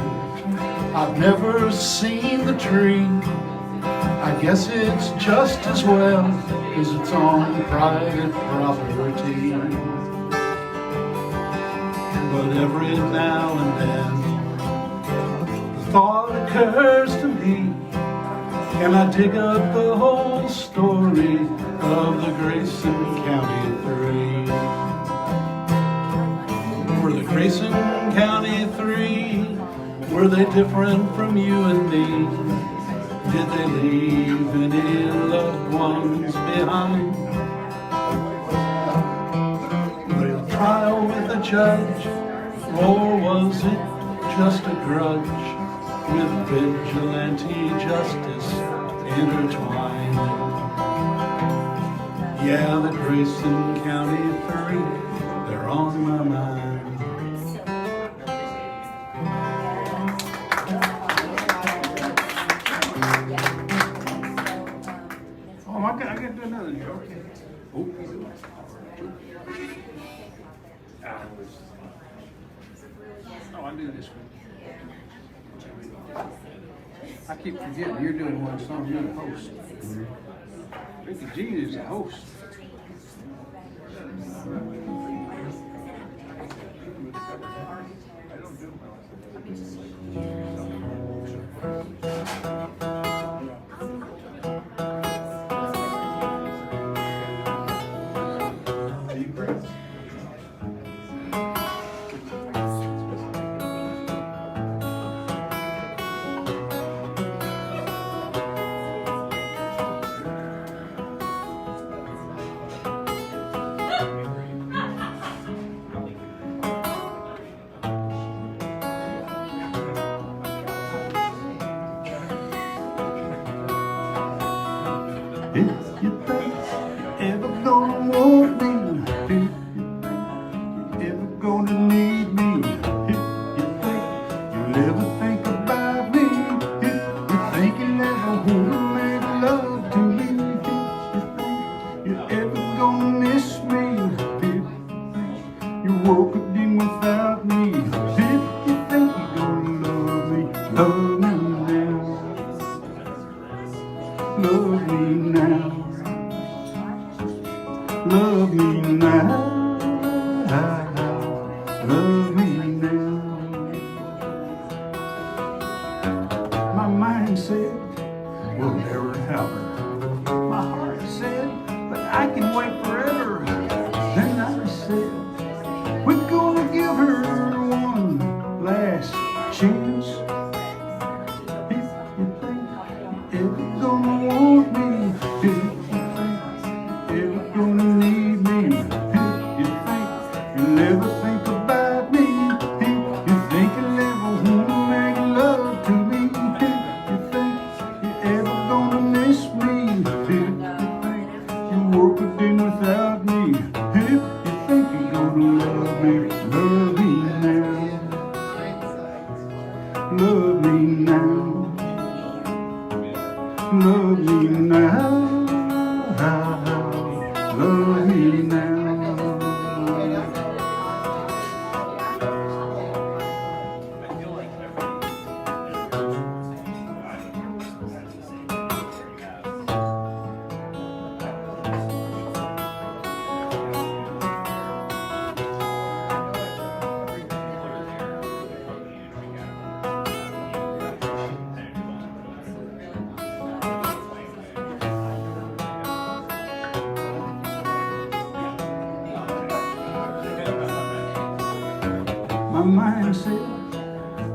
I've never seen the tree. I guess it's just as well, 'cause it's on private property. But every now and then the thought occurs to me, can I dig up the whole story of the Grayson County 3? Were the Grayson County 3, were they different from you and me? Did they leave any loved ones behind? The trial with a judge, or was it just a grudge with vigilante justice intertwined? Yeah, the Grayson County 3, they're on my mind. Oh, I in here, okay. Oh. Oh, I do this one. I keep forgetting you're doing one song, you're the host. Rickey G is the host. If you think you're ever gonna want me, if you think you're ever gonna need me, if you think you'll ever think about me, if you think you'll ever wanna make love to me, if you think you're ever gonna miss me, if you think you woke up in without me, if you think you're gonna love me now. Love me now. Love me now. Love me now. My mind said, we'll never have her. My heart said, but I can wait forever. Then I said, we're gonna give her one last chance. If you think you're ever gonna want me, if you think you're ever gonna need me, if you think you'll ever think about me, if you think you'll ever wanna make love to me, if you think you're ever gonna miss me, if you think you woke up in without me, if you think you're gonna love me now. Love me now. Love me now. Love me now. My mind said,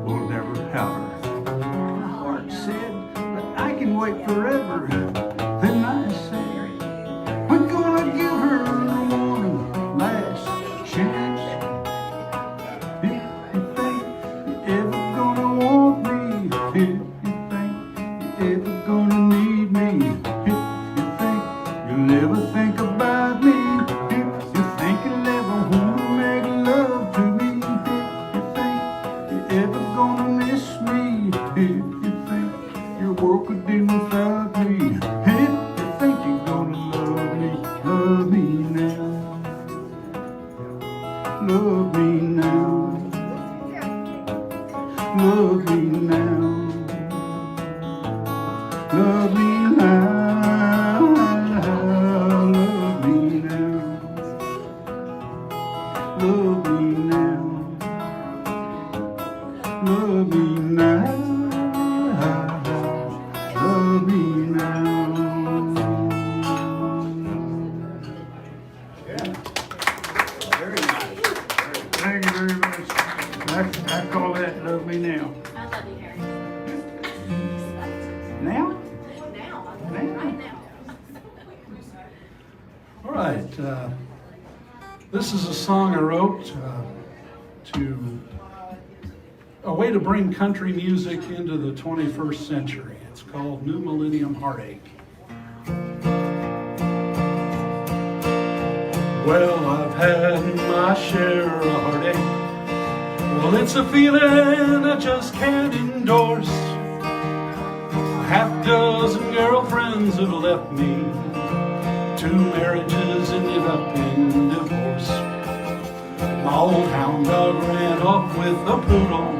we'll never have her. My heart said, but I can wait forever. Then I said, we're gonna give her one last chance. If you think you're ever gonna want me, if you think you're ever gonna need me, if you think you'll ever think about me, if you think you'll ever wanna make love to me, ever gonna miss me, if you think you're working in without me, if you think you're gonna love me now. Love me now. Love me now. Love me now. Love me now. Love me now. Love me now. Love me now. Very nice. Thank you very much. I call that love me now. I love you, Harry. Now? Now. Now? Right now. All right. This is a song I wrote to a way to bring country music into the 21st century. It's called New Millennium Heartache. Well, I've had my share of heartache. Well, it's a feeling I just can't endorse. A half dozen girlfriends have left me. 2 2 marriages ended up in divorce. My old hound dog ran off with a poodle.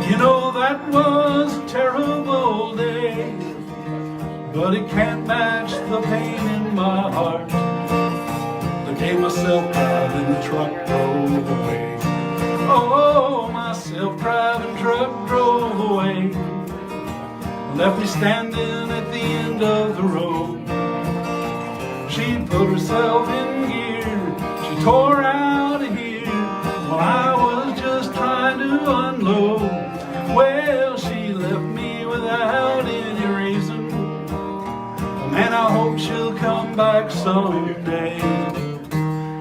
You know, that was a terrible day, but it can't match the pain in my heart the day my self-driving truck drove away. Oh, my self-driving truck drove away, left me standing at the end of the road. She put herself in gear, she tore out of here while I was just trying to unload. Well, she left me without any reason. Man, I hope she'll come back someday.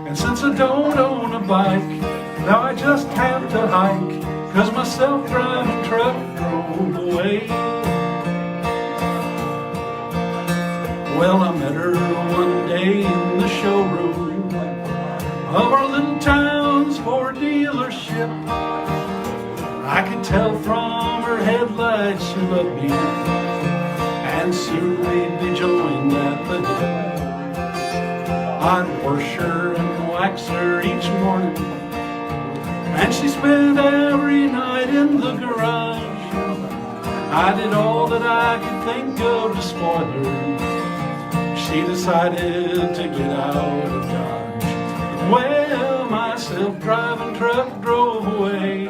And since I don't own a bike, now I just have to hike, 'cause my self-driving truck drove away. Well, I met her one day in the showroom of our little town's Ford dealership. I could tell from her headlights she loved me, and soon we'd be joined at the hip. I'd wash her and wax her each morning, and she spent every night in the garage. I did all that I could think of to spoil her. She decided to get out of Dodge. Well, my self-driving truck drove away,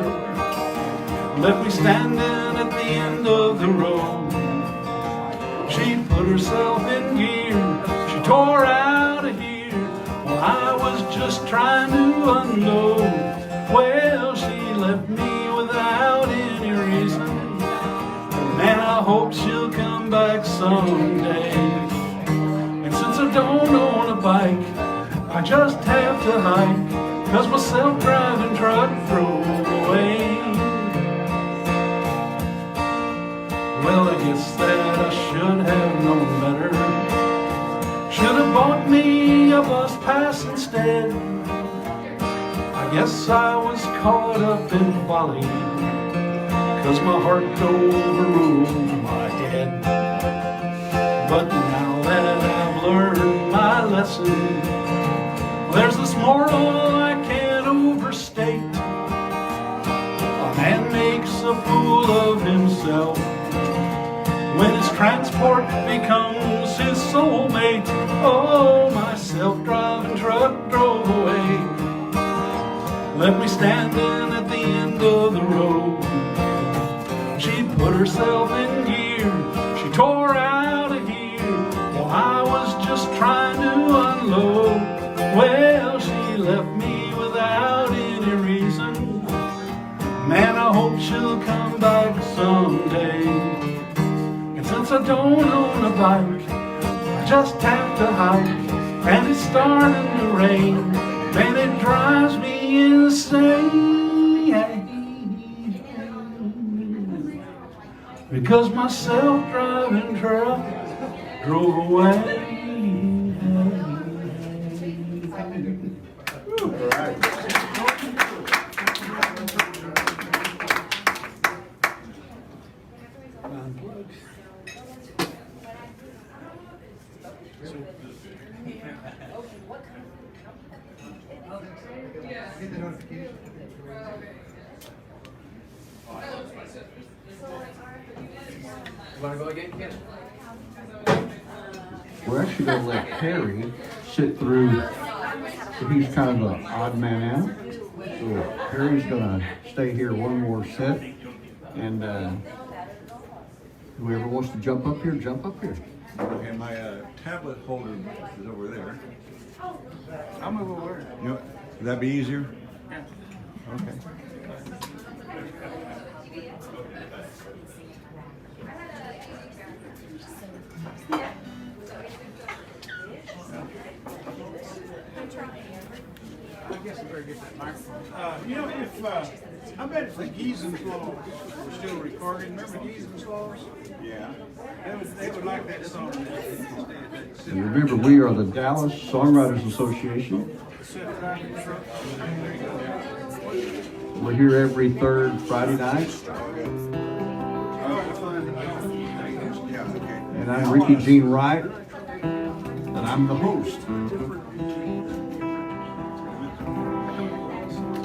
left me standing at the end of the road. She put herself in gear, she tore out of here while I was just trying to unload. Well, she left me without any reason. Man, I hope she'll come back someday. And since I don't own a bike, I just have to hike, 'cause my self-driving truck drove away. Well, I guess that I should have known better. Should have bought me a bus pass instead. I guess I was caught up in folly, 'cause my heart overruled my head. But now that I've learned my lesson, there's this moral I can't overstate. A man makes a fool of himself when his transport becomes his soulmate. Oh, my self-driving truck drove away, left me standing at the end of the road. She put herself in gear, she tore out of here while I was just trying to unload. Well, she left me without any reason. Man, I hope she'll come back someday. And since I don't own a bike, I just have to hike, and it's starting to rain. Man, it drives me insane, because my self-driving truck drove away. Want to go again, Ken? We're actually going to let Harry sit through, so he's kind of an odd man out. So Harry's going to stay here one more set, and whoever wants to jump up here, jump up here. Okay, my tablet holder is over there. I'll move over. You know, would that be easier? Okay. I guess I better get that microphone. You know, I bet if the Giesens Laws were still recording, remember Giesens Laws? Yeah. They would like that song. And remember, we are the Dallas Songwriters Association. We're here every third Friday night. And I'm Rickey Wright. And I'm the host.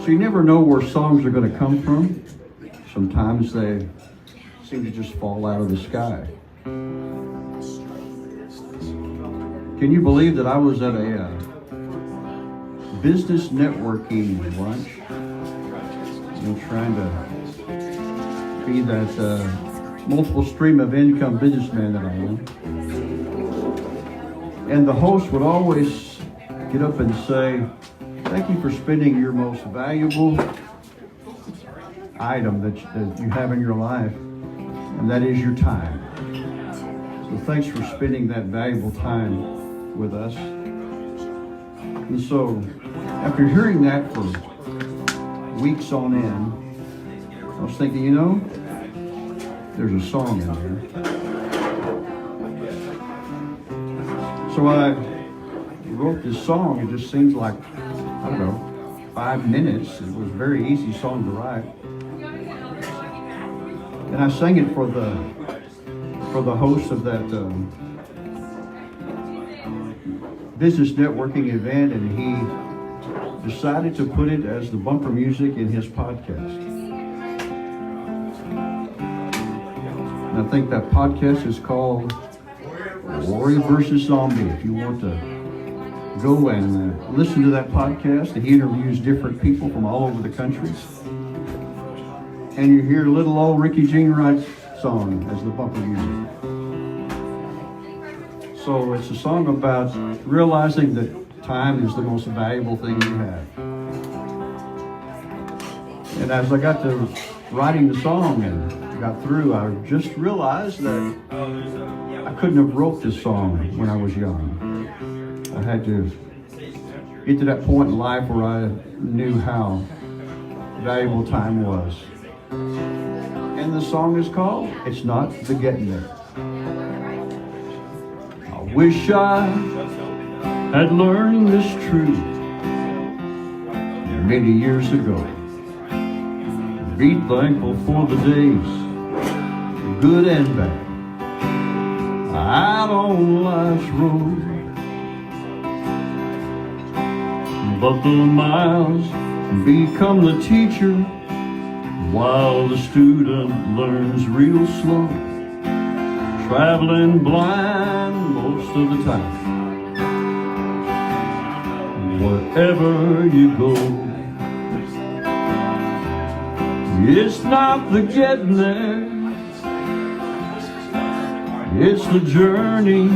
So you never know where songs are going to come from. Sometimes they seem to just fall out of the sky. Can you believe that I was at a business networking lunch? Trying to be that multiple stream of income businessman that I am. And the host would always get up and say, thank you for spending your most valuable item that you have in your life, and that is your time. So thanks for spending that valuable time with us. And so after hearing that for weeks on end, I was thinking, you know, there's a song in there. So I wrote this song. It just seems like, I don't know, 5 minutes. It was a very easy song to write. And I sang it for the host of that business networking event, and he decided to put it as the bumper music in his podcast. And I think that podcast is called Warrior versus Zombie. If you want to go and listen to that podcast, he interviews different people from all over the country. And you hear little old Rickey Wright's song as the bumper music. So it's a song about realizing that time is the most valuable thing you have. And as I got to writing the song and got through, I just realized that I couldn't have wrote this song when I was young. I had to get to that point in life where I knew how valuable time was. And the song is called It's Not the Getting There. I wish I had learned this truth many years ago. Be thankful for the days, good and bad, out on life's road. But the miles become the teacher, while the student learns real slow, traveling blind most of the time. Wherever you go, it's not the getting there, it's the journey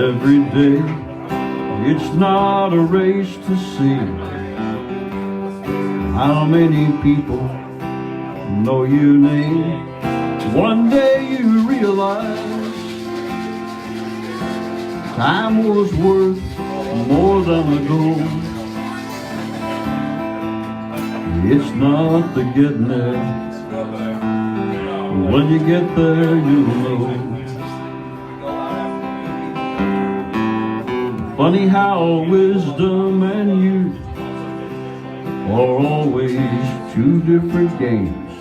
every day. It's not a race to see how many people know your name. One day you realize time was worth more than the gold. It's not the getting there, when you get there you'll know. Funny how wisdom and youth are always two different games.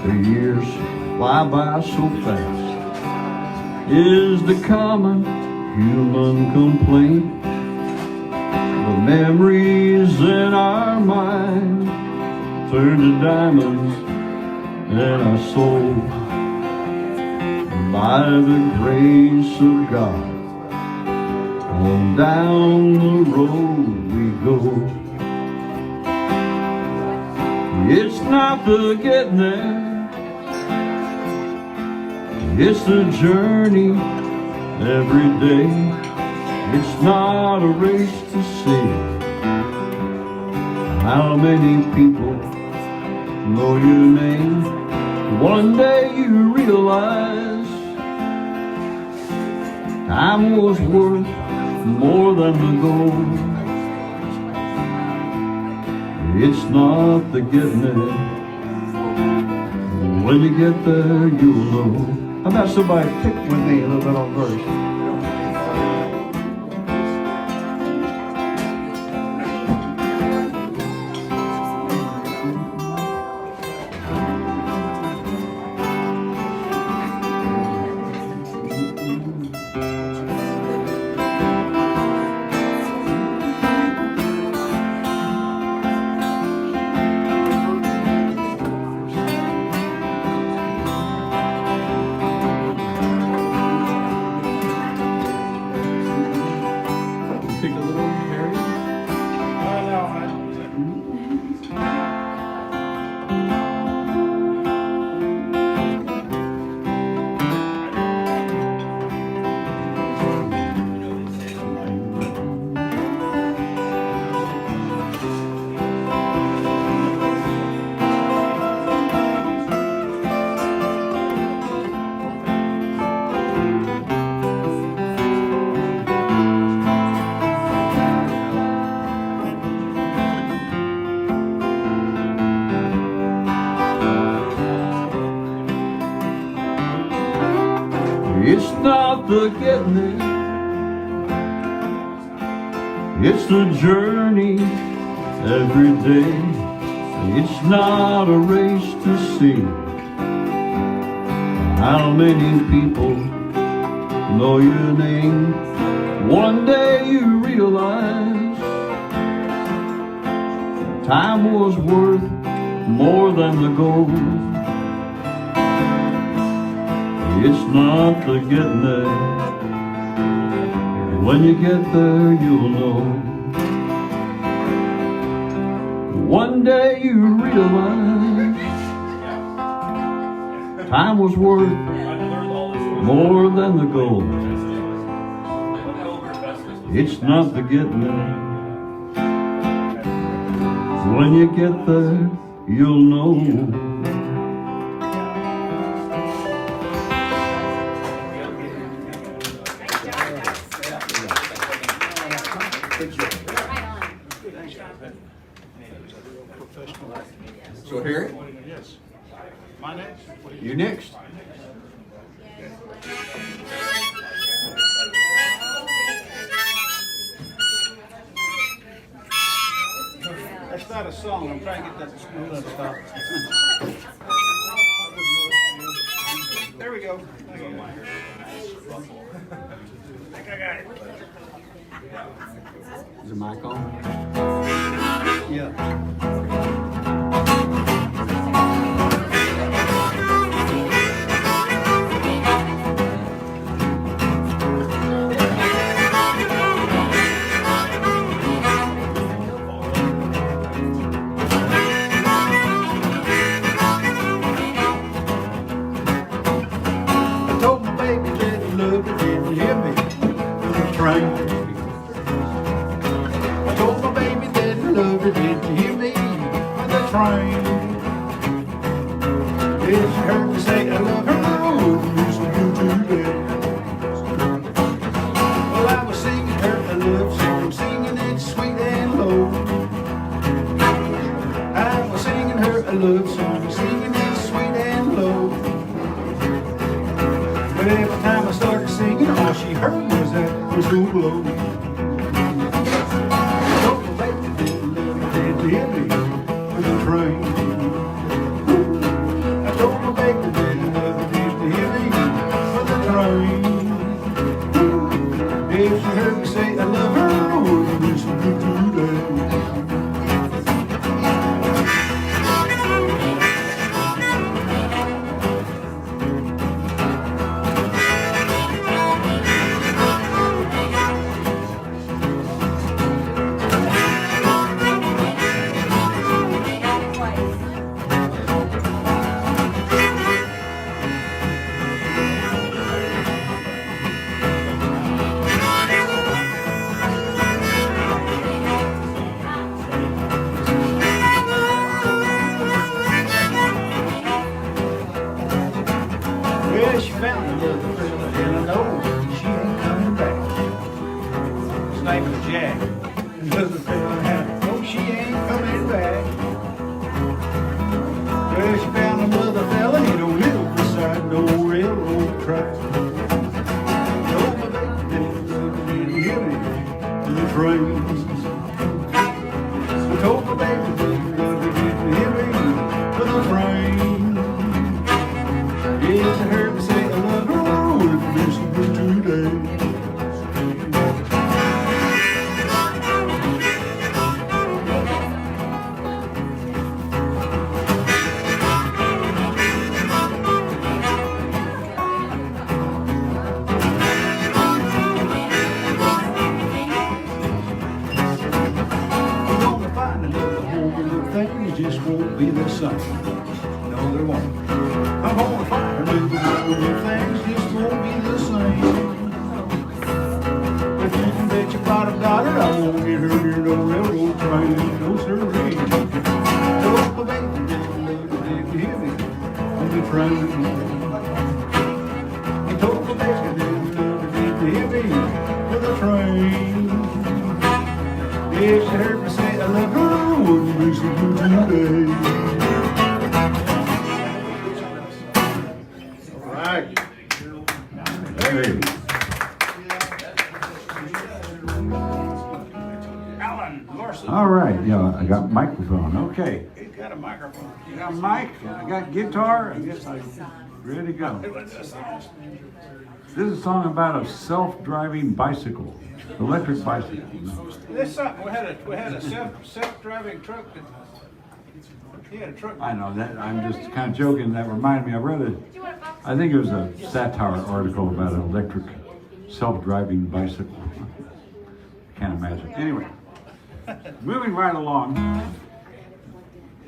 The years fly by so fast is the common human complaint. The memories in our mind turn to diamonds in our soul. By the grace of God, on down the road we go. It's not the getting there, it's the journey every day. It's not a race to see how many people know your name. One day you realize time was worth more than the gold. It's not the getting there, when you get there you'll know. How about somebody pick with me a little bit on verse? It's not the getting there, it's the journey every day. It's not a race to see how many people know your name. One day you realize time was worth more than the gold. It's not the getting there, when you get there you'll know. One day you realize time was worth more than the gold. It's not the getting there, when you get there you'll know. So Harry, Yes. My next? you next. That's not a song. I'm trying to get that to school and stop. There we go. I think I got it. Is the mic on? Yeah. got microphone. Okay. He's got a microphone. I got a mic. I got guitar. I guess I'm ready to go. This is a song about a self-driving bicycle, electric bicycle. This something we had a self-driving truck that he had a truck. I know that. I'm just kind of joking. That reminded me. I think it was a satire article about an electric self-driving bicycle. Can't imagine. Anyway, moving right along.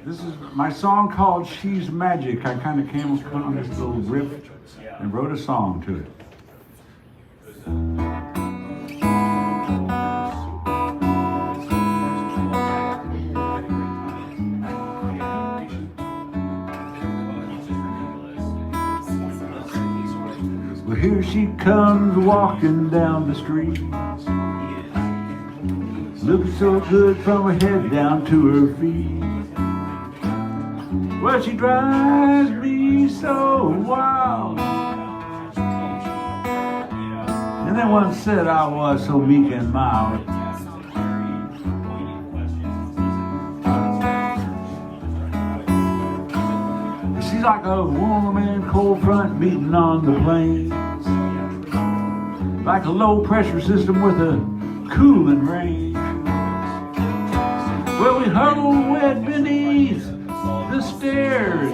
This is my song called "She's Magic." I kind of came upon this little riff and wrote a song to it. Well, here she comes walking down the street, looking so good from her head down to her feet. Well, she drives me so wild. And then one said I was so meek and mild. She's like a warm and cold front beating on the plains, like a low pressure system with a cooling range. Well, we huddle wet beneath the stairs.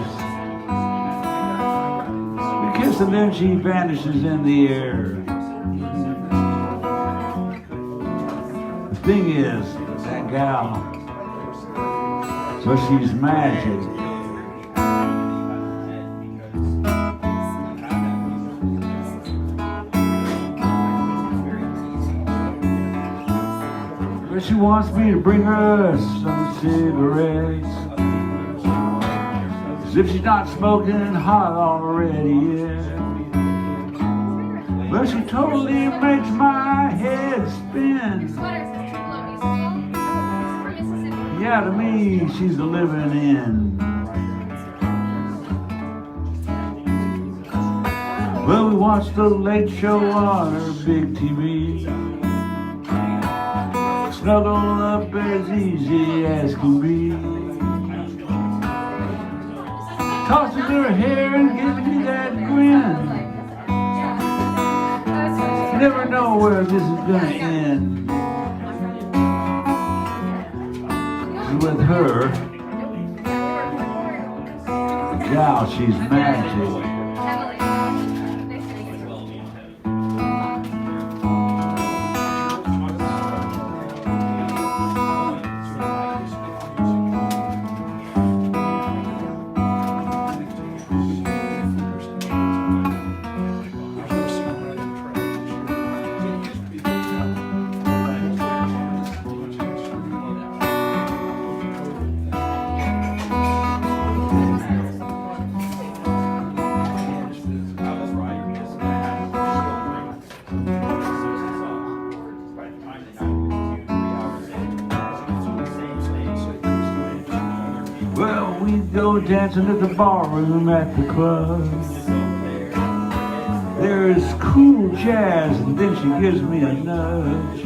We kiss and then she vanishes in the air. The thing is, that gal, well, she's magic. But she wants me to bring her some cigarettes, as if she's not smoking hot already yet. But she totally makes my head spin. Yeah, to me, she's a living in. Well, we watch the Late Show on her big TV, snuggle up as easy as can be. Tosses her hair and gives me that grin. You never know where this is gonna end. With her, the gal, she's magic. Dancing at the barroom at the club. There's cool jazz and then she gives me a nudge.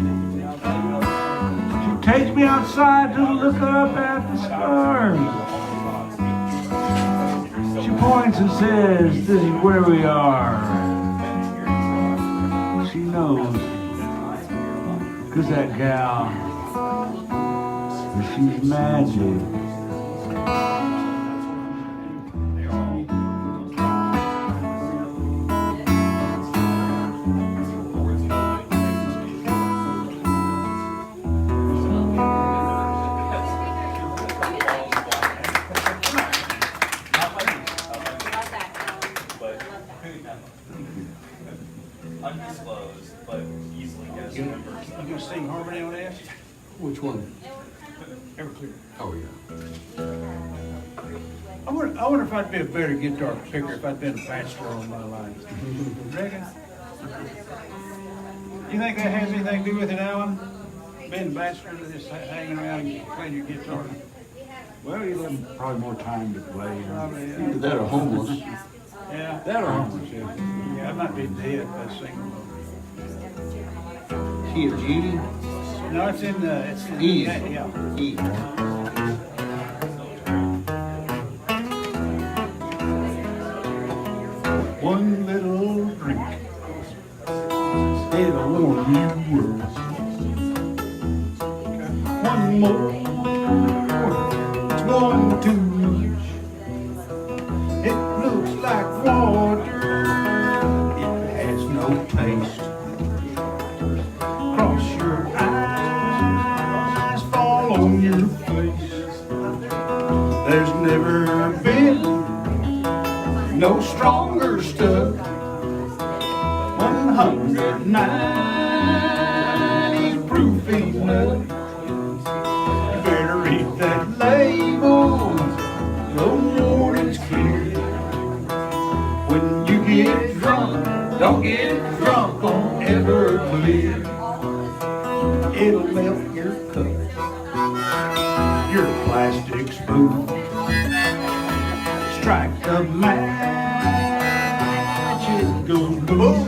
She takes me outside to look up at the stars. She points and says, this is where we are. She knows, 'cause that gal, she's magic. Undisclosed, but easily guessed members. You gonna sing harmony on that? Which one? Everclear. Oh, yeah. I wonder if I'd be a better guitar picker if I'd been a bachelor all my life. Reckon? You think that has anything to do with it, Alan? Being a bachelor, just hanging around and playing your guitar? Well, you have probably more time to play. Either that or homeless. Yeah. That or homeless, yeah. Yeah, I might be dead if I sing. Key of G? No, it's in E. yeah. E. one little drink, it'll warm you worse. One more, it's going too much. It looks like water, it has no taste. Cross your eyes, fall on your face. There's never been no stronger stuff. 190 proof enough. You better read that label, the warning's clear. When you get drunk, don't get drunk on Everclear. It'll melt your cup, your plastic spoon. Strike the match, it goes boom.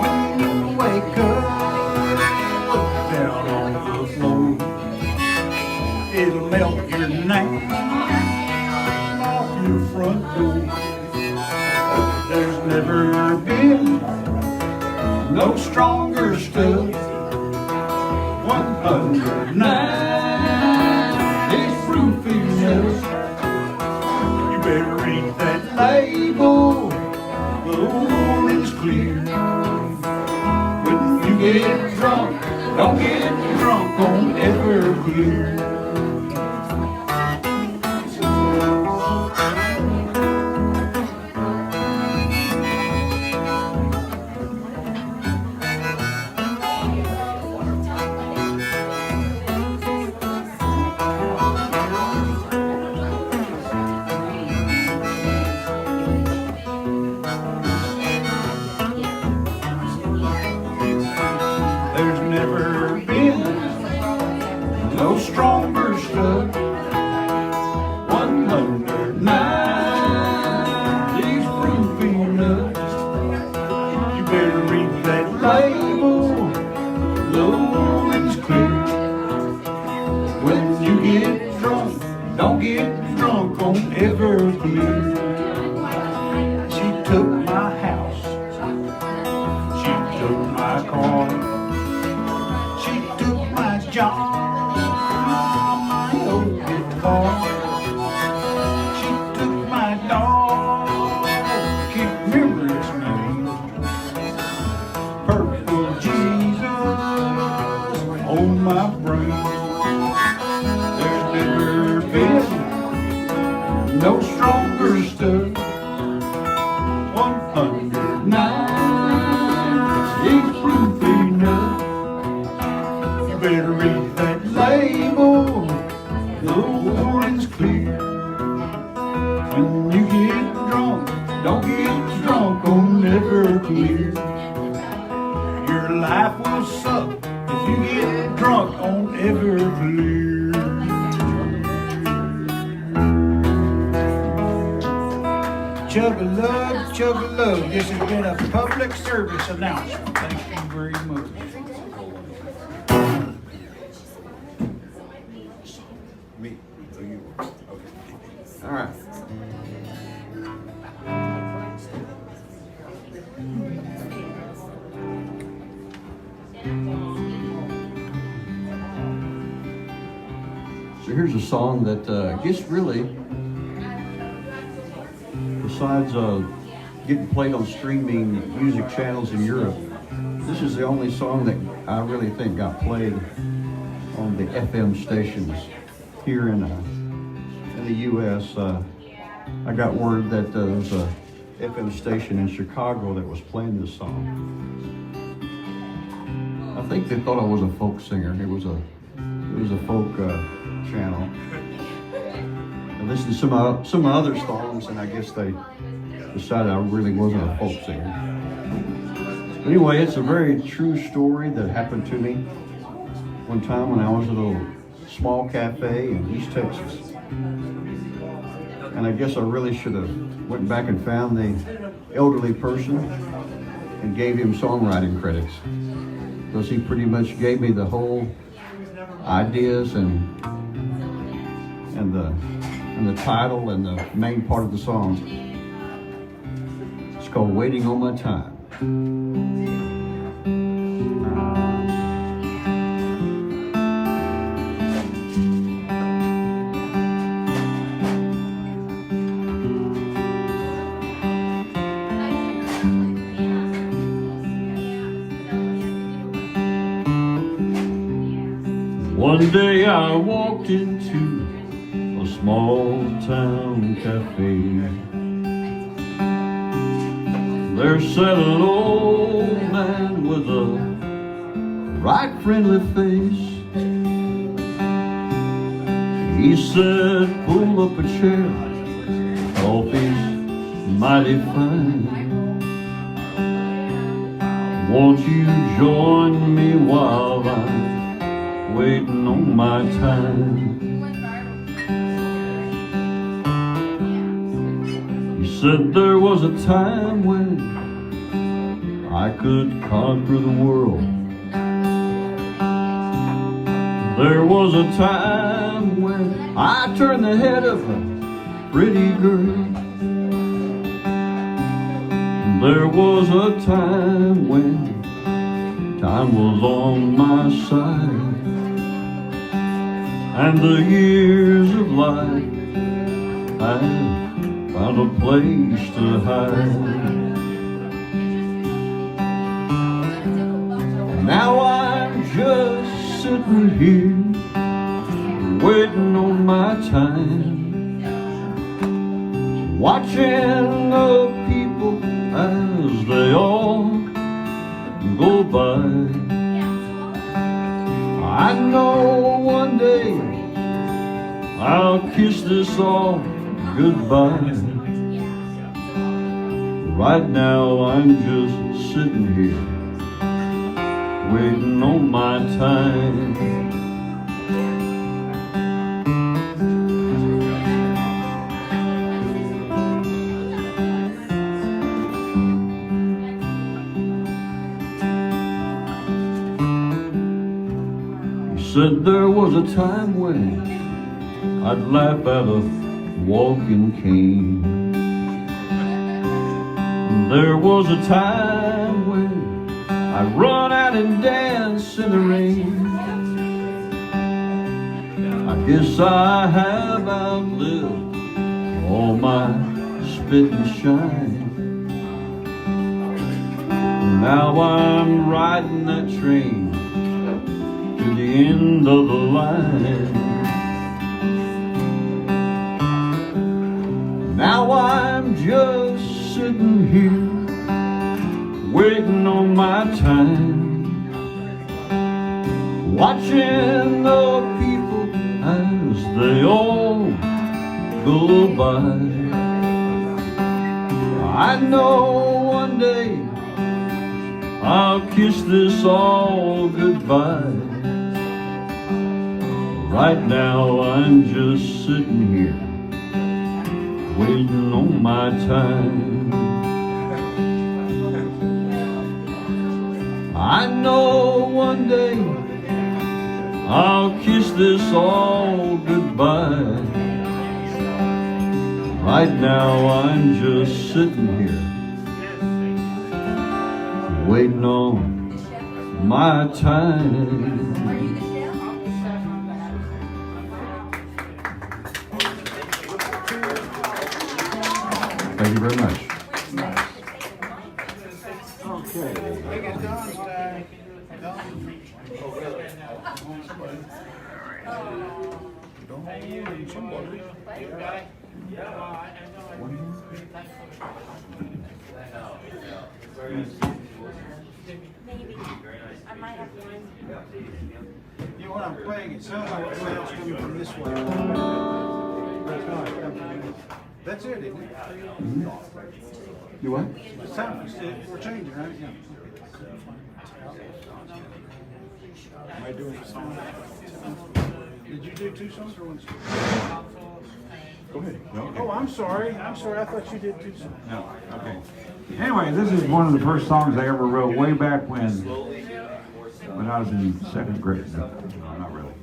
When you wake up, down on the floor, it'll melt your name off your front door. There's never been no stronger stuff. 109 is proof enough. You better read that label, the warning's clear. When you get drunk, don't get drunk on Everclear. Stronger stuff. 109 is proof enough. You better read that label, the warning's clear. When you get drunk, don't get drunk on Everclear. She took my house, she took my car, she took my job. She took my dog, can't remember his name. Purple Jesus on my brain. There's never been no stronger stuff. 109 is proof enough. You better read that label, the warning's clear. When you get drunk, don't get drunk on Everclear. Your life will suck if you get drunk on Everclear. Chug-a-lug, this has been a public service announcement. Thank you very much. Me. So you. Okay. All right. So here's a song that gets really, besides getting played on streaming music channels in Europe, this is the only song that I really think got played on the FM stations here in the U.S. I got word that there was a FM station in Chicago that was playing this song. I think they thought I was a folk singer. It was a folk channel. I listened to some other songs, and I guess they decided I really wasn't a folk singer. But anyway, it's a very true story that happened to me one time when I was at a little small cafe in East Texas. And I guess I really should have went back and found the elderly person and gave him songwriting credits, because he pretty much gave me the whole ideas and the title and the main part of the song. called Waiting on My Time. One day I walked into a small town cafe. There sat an old man with a right friendly face. He said, pull up a chair, coffee's mighty fine. Won't you join me while I'm waiting on my time? He said there was a time when I could conquer the world. There was a time when I turned the head of a pretty girl. There was a time when time was on my side, and the years of life had found a place to hide. Now I'm just sitting here waiting on my time, watching the people as they all go by. I know one day I'll kiss this all goodbye. Right now I'm just sitting here waiting on my time. Said there was a time when I'd laugh at a walking cane. There was a time when I'd run out and dance in the rain. I guess I have outlived all my spit and shine. Now I'm riding that train to the end of the line. Now I'm just sitting here waiting on my time, watching the people as they all go by. I know one day I'll kiss this all goodbye. Right now I'm just sitting here waiting on my time. I know one day I'll kiss this all goodbye. Right now I'm just sitting here waiting on my time. Thank you very much. Okay. Maybe. I might have one. You know, when I'm playing, it sounds like the sound's coming from this way. That's it, isn't it? You what? The sound, we're changing, right? Yeah. Am I doing a song? Did you do 2 songs or 1 song? Go ahead. No, okay. Oh, I'm sorry. I thought you did 2 songs. No, okay. Anyway, this is one of the first songs I ever wrote way back when I was in 2nd grade. No, not really.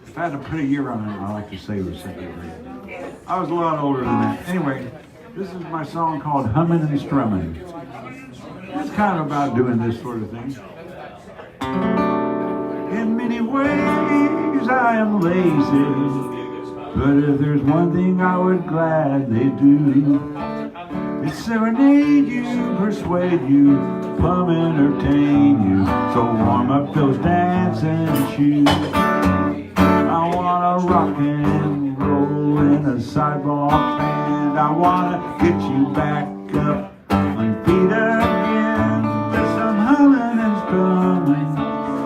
If I had to put a year on it, I like to say it was 2nd grade. I was a lot older than that. Anyway, This is my song called Hummin' and Strummin'. It's kind of about doing this sort of thing. In many ways I am lazy, but if there's one thing I would gladly do, it's serenade you, persuade you, plumb entertain you, so warm up those dancing shoes. I wanna rock and roll in a sidewalk band. I wanna get you back up on feet again. There's some humming and strumming,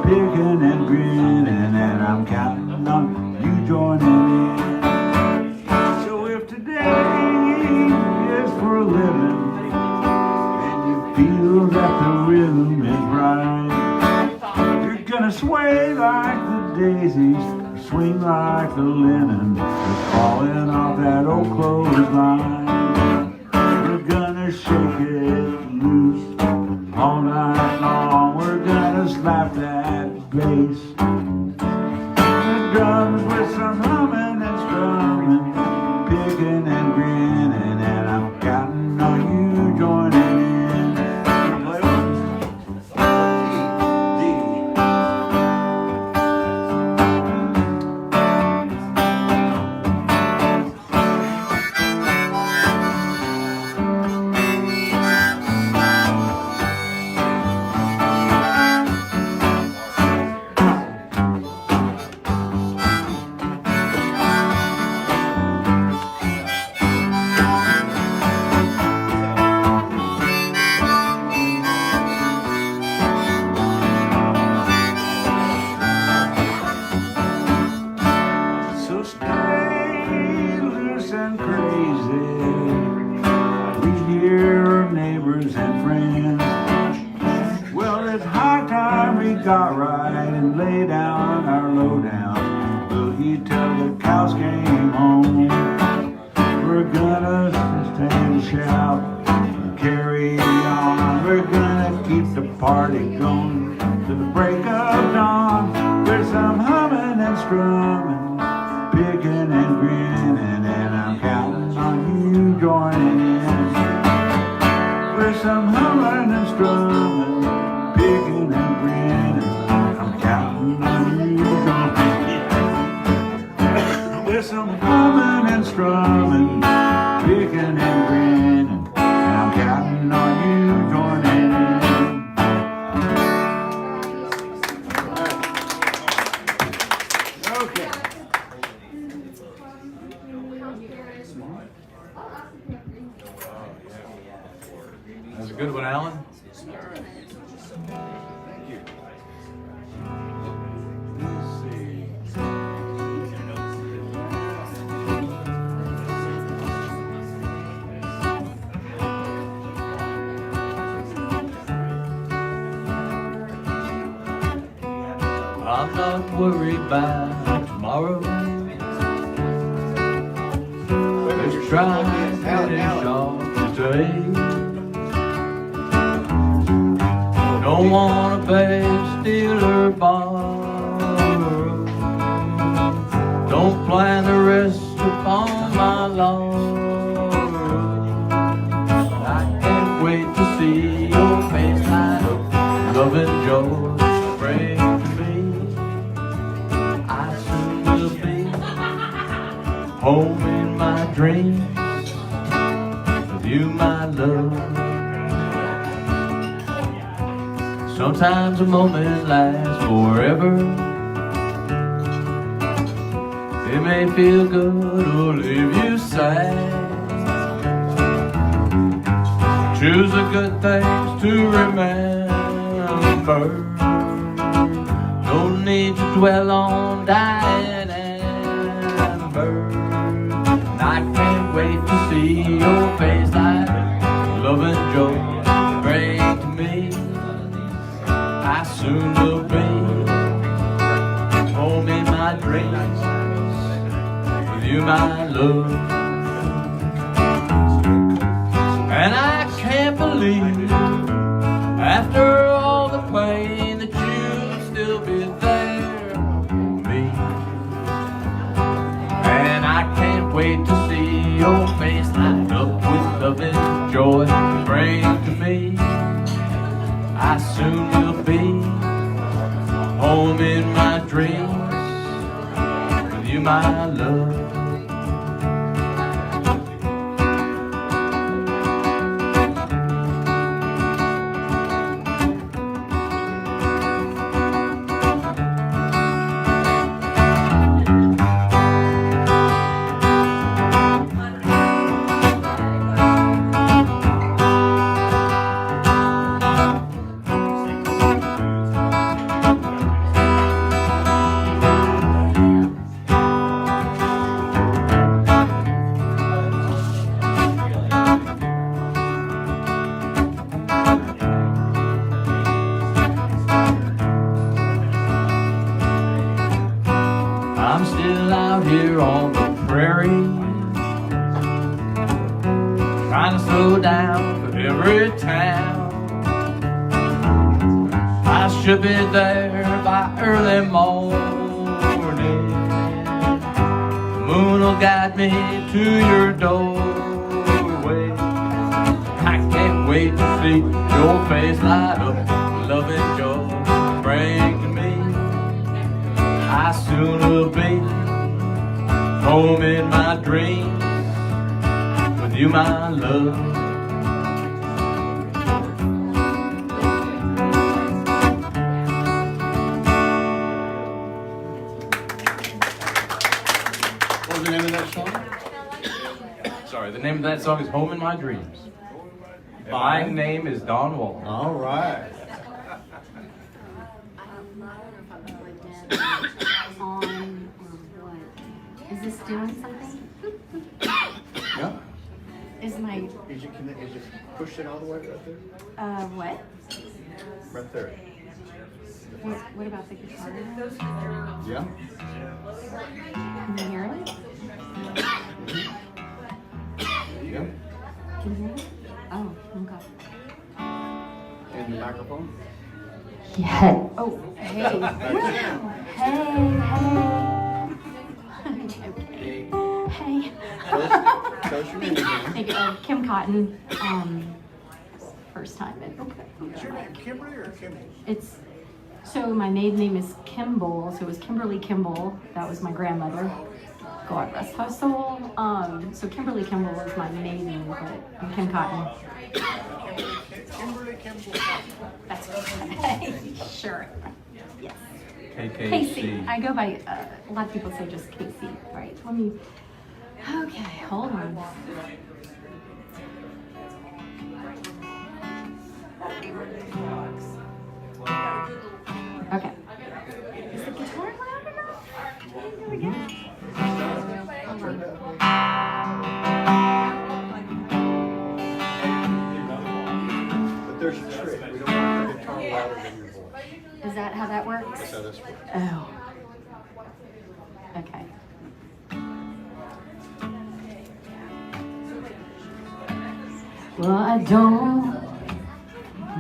picking and grinning, and I'm counting on you joining in. So if today is for a living, and you feel that the rhythm is right, you're gonna sway like the daisies, swing like the linen that's falling off that old clothesline. We're gonna shake it loose all night long. We're gonna slap that bass, the drums with some humming and strumming, picking and grinning, and I'm counting on you joining in. Got right and lay down our lowdown. Boogie till the cows came home. We're gonna stand and shout and carry on. We're gonna keep the party going to the break of dawn. There's some humming and strumming, picking and grinning, and I'm counting on you joining in. There's some humming and strumming, picking and grinning. There's some humming and strumming, picking and grinning, and I'm counting on you joining in. Okay. That's a good one, Alan. I'm not worried about tomorrow. Let's try and finish off today. Don't wanna beg, steal or borrow. Don't plan the rest upon my laurels. I can't wait to see your face light up, love and joy bring to me. I soon will be home in my dreams with you, my love. Sometimes a moment lasts forever. It may feel good or leave you sad. Choose the good things to remember. No need to dwell on dying amber. And I can't wait to see your face light love and joy bring to me. I soon will be home in my dreams with you, my love. And I can't believe after all the pain that you'd still be there for me. And I can't wait to see your face light up with love. you my love. I'm still out here on the prairie, trying to slow down for every town. I should be there by early morning. The moon will guide me to your doorway. I can't wait to see your face light up, love and joy bring to me. I soon will be home in my dreams with you, my love. What was the name of that song? Sorry, the name of that song is Home in My Dreams. My name is Don Wall. All right. On what? Is this doing something? Yeah. Is my Is you push it all the way right there? what? Right there. What about the guitar? Yeah. Can you hear it? Yeah. Can you hear it? Oh, okay. And the microphone? Yeah. Oh, hey. Hey, hey. Hey. Close your name again. Thank you. Kim Cotton. First time. Is your name Kimberly or Kimmy? It's so my maiden name is Kimball, so it was Kimberly Kimball. That was my grandmother. God rest her soul. So Kimberly Kimball is my maiden name, but I'm Kim Cotton. Kimberly Kimball. That's okay. Sure. Yes. KKC. Casey. I go by, a lot of people say just Casey, right? Let me, okay, hold on. Okay. Is the guitar loud enough? There we go. Hold on. But there's a trick. We don't want the guitar louder than your voice. Is that how that works? That's how this works. Oh. Okay. Well, I don't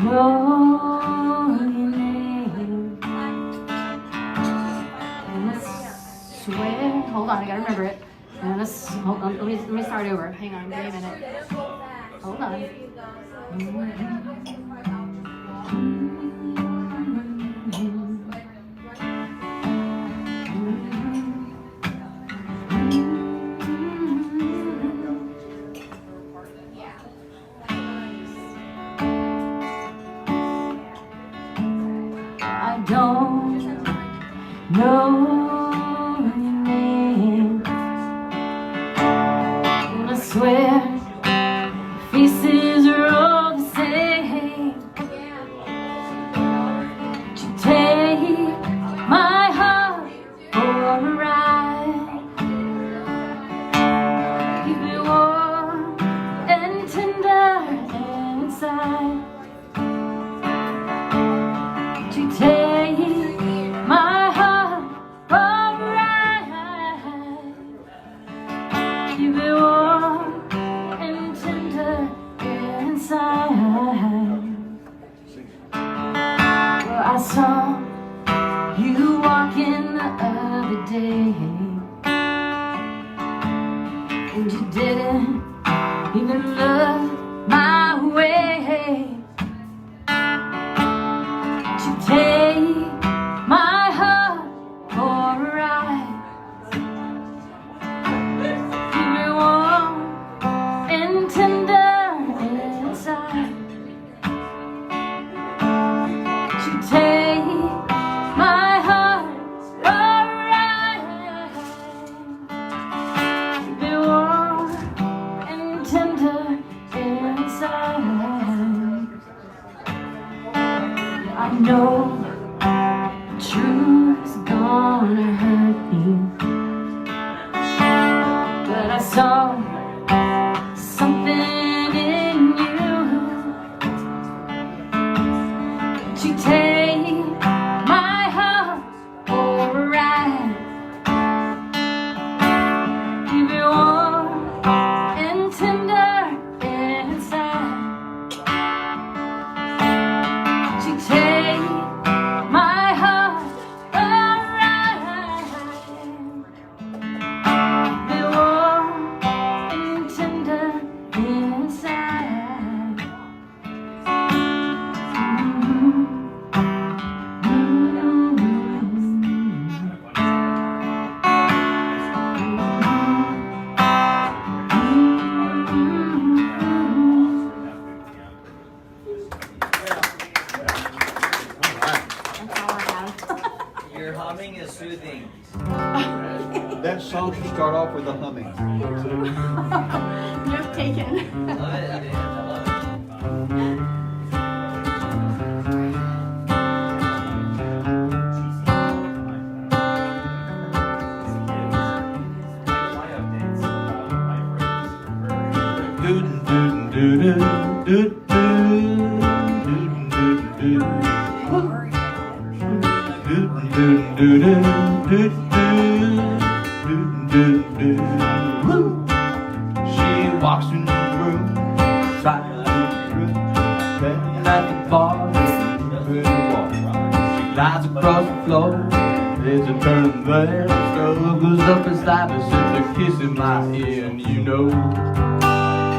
know your name, and I swear. Hold on, I gotta remember it. And hold on, let me start over. Hang on, give me a minute. Hold on. I don't know your name, and I swear faces are all the same. To take my heart for a ride, keep it warm and tender inside. To take my heart for a ride, keep it warm and tender inside. Well, I saw you walking the other day, and you didn't even look my way. To take my heart for a ride, saw something in you. Would you take my heart for a ride? Keep it warm and tender inside. Would you take my heart for a ride? Keep it warm and tender inside. Your humming is soothing. That song should start off with a humming. Note taken. Love it. I love it. She walks in the room, silent room, and at the bar, pretty walk. She lies across the floor, there's a turn there. Stove goes up beside me, sits a kiss in my ear, and you know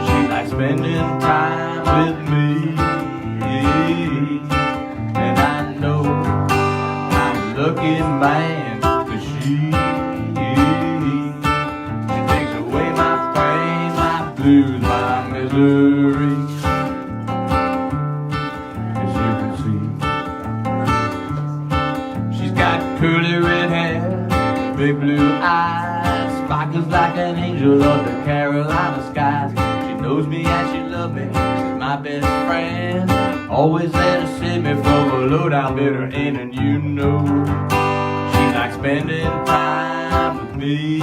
she likes spending time with me. And I know I'm a lucky man, 'cause she takes away my pain, my blues, my misery. As you can see, she's got curly red hair, big blue eyes, sparkles like an angel of the Carolina skies. She knows me and she loves me, she's my best friend, always there to save me from a low-down bitter end. And you know she likes spending time with me.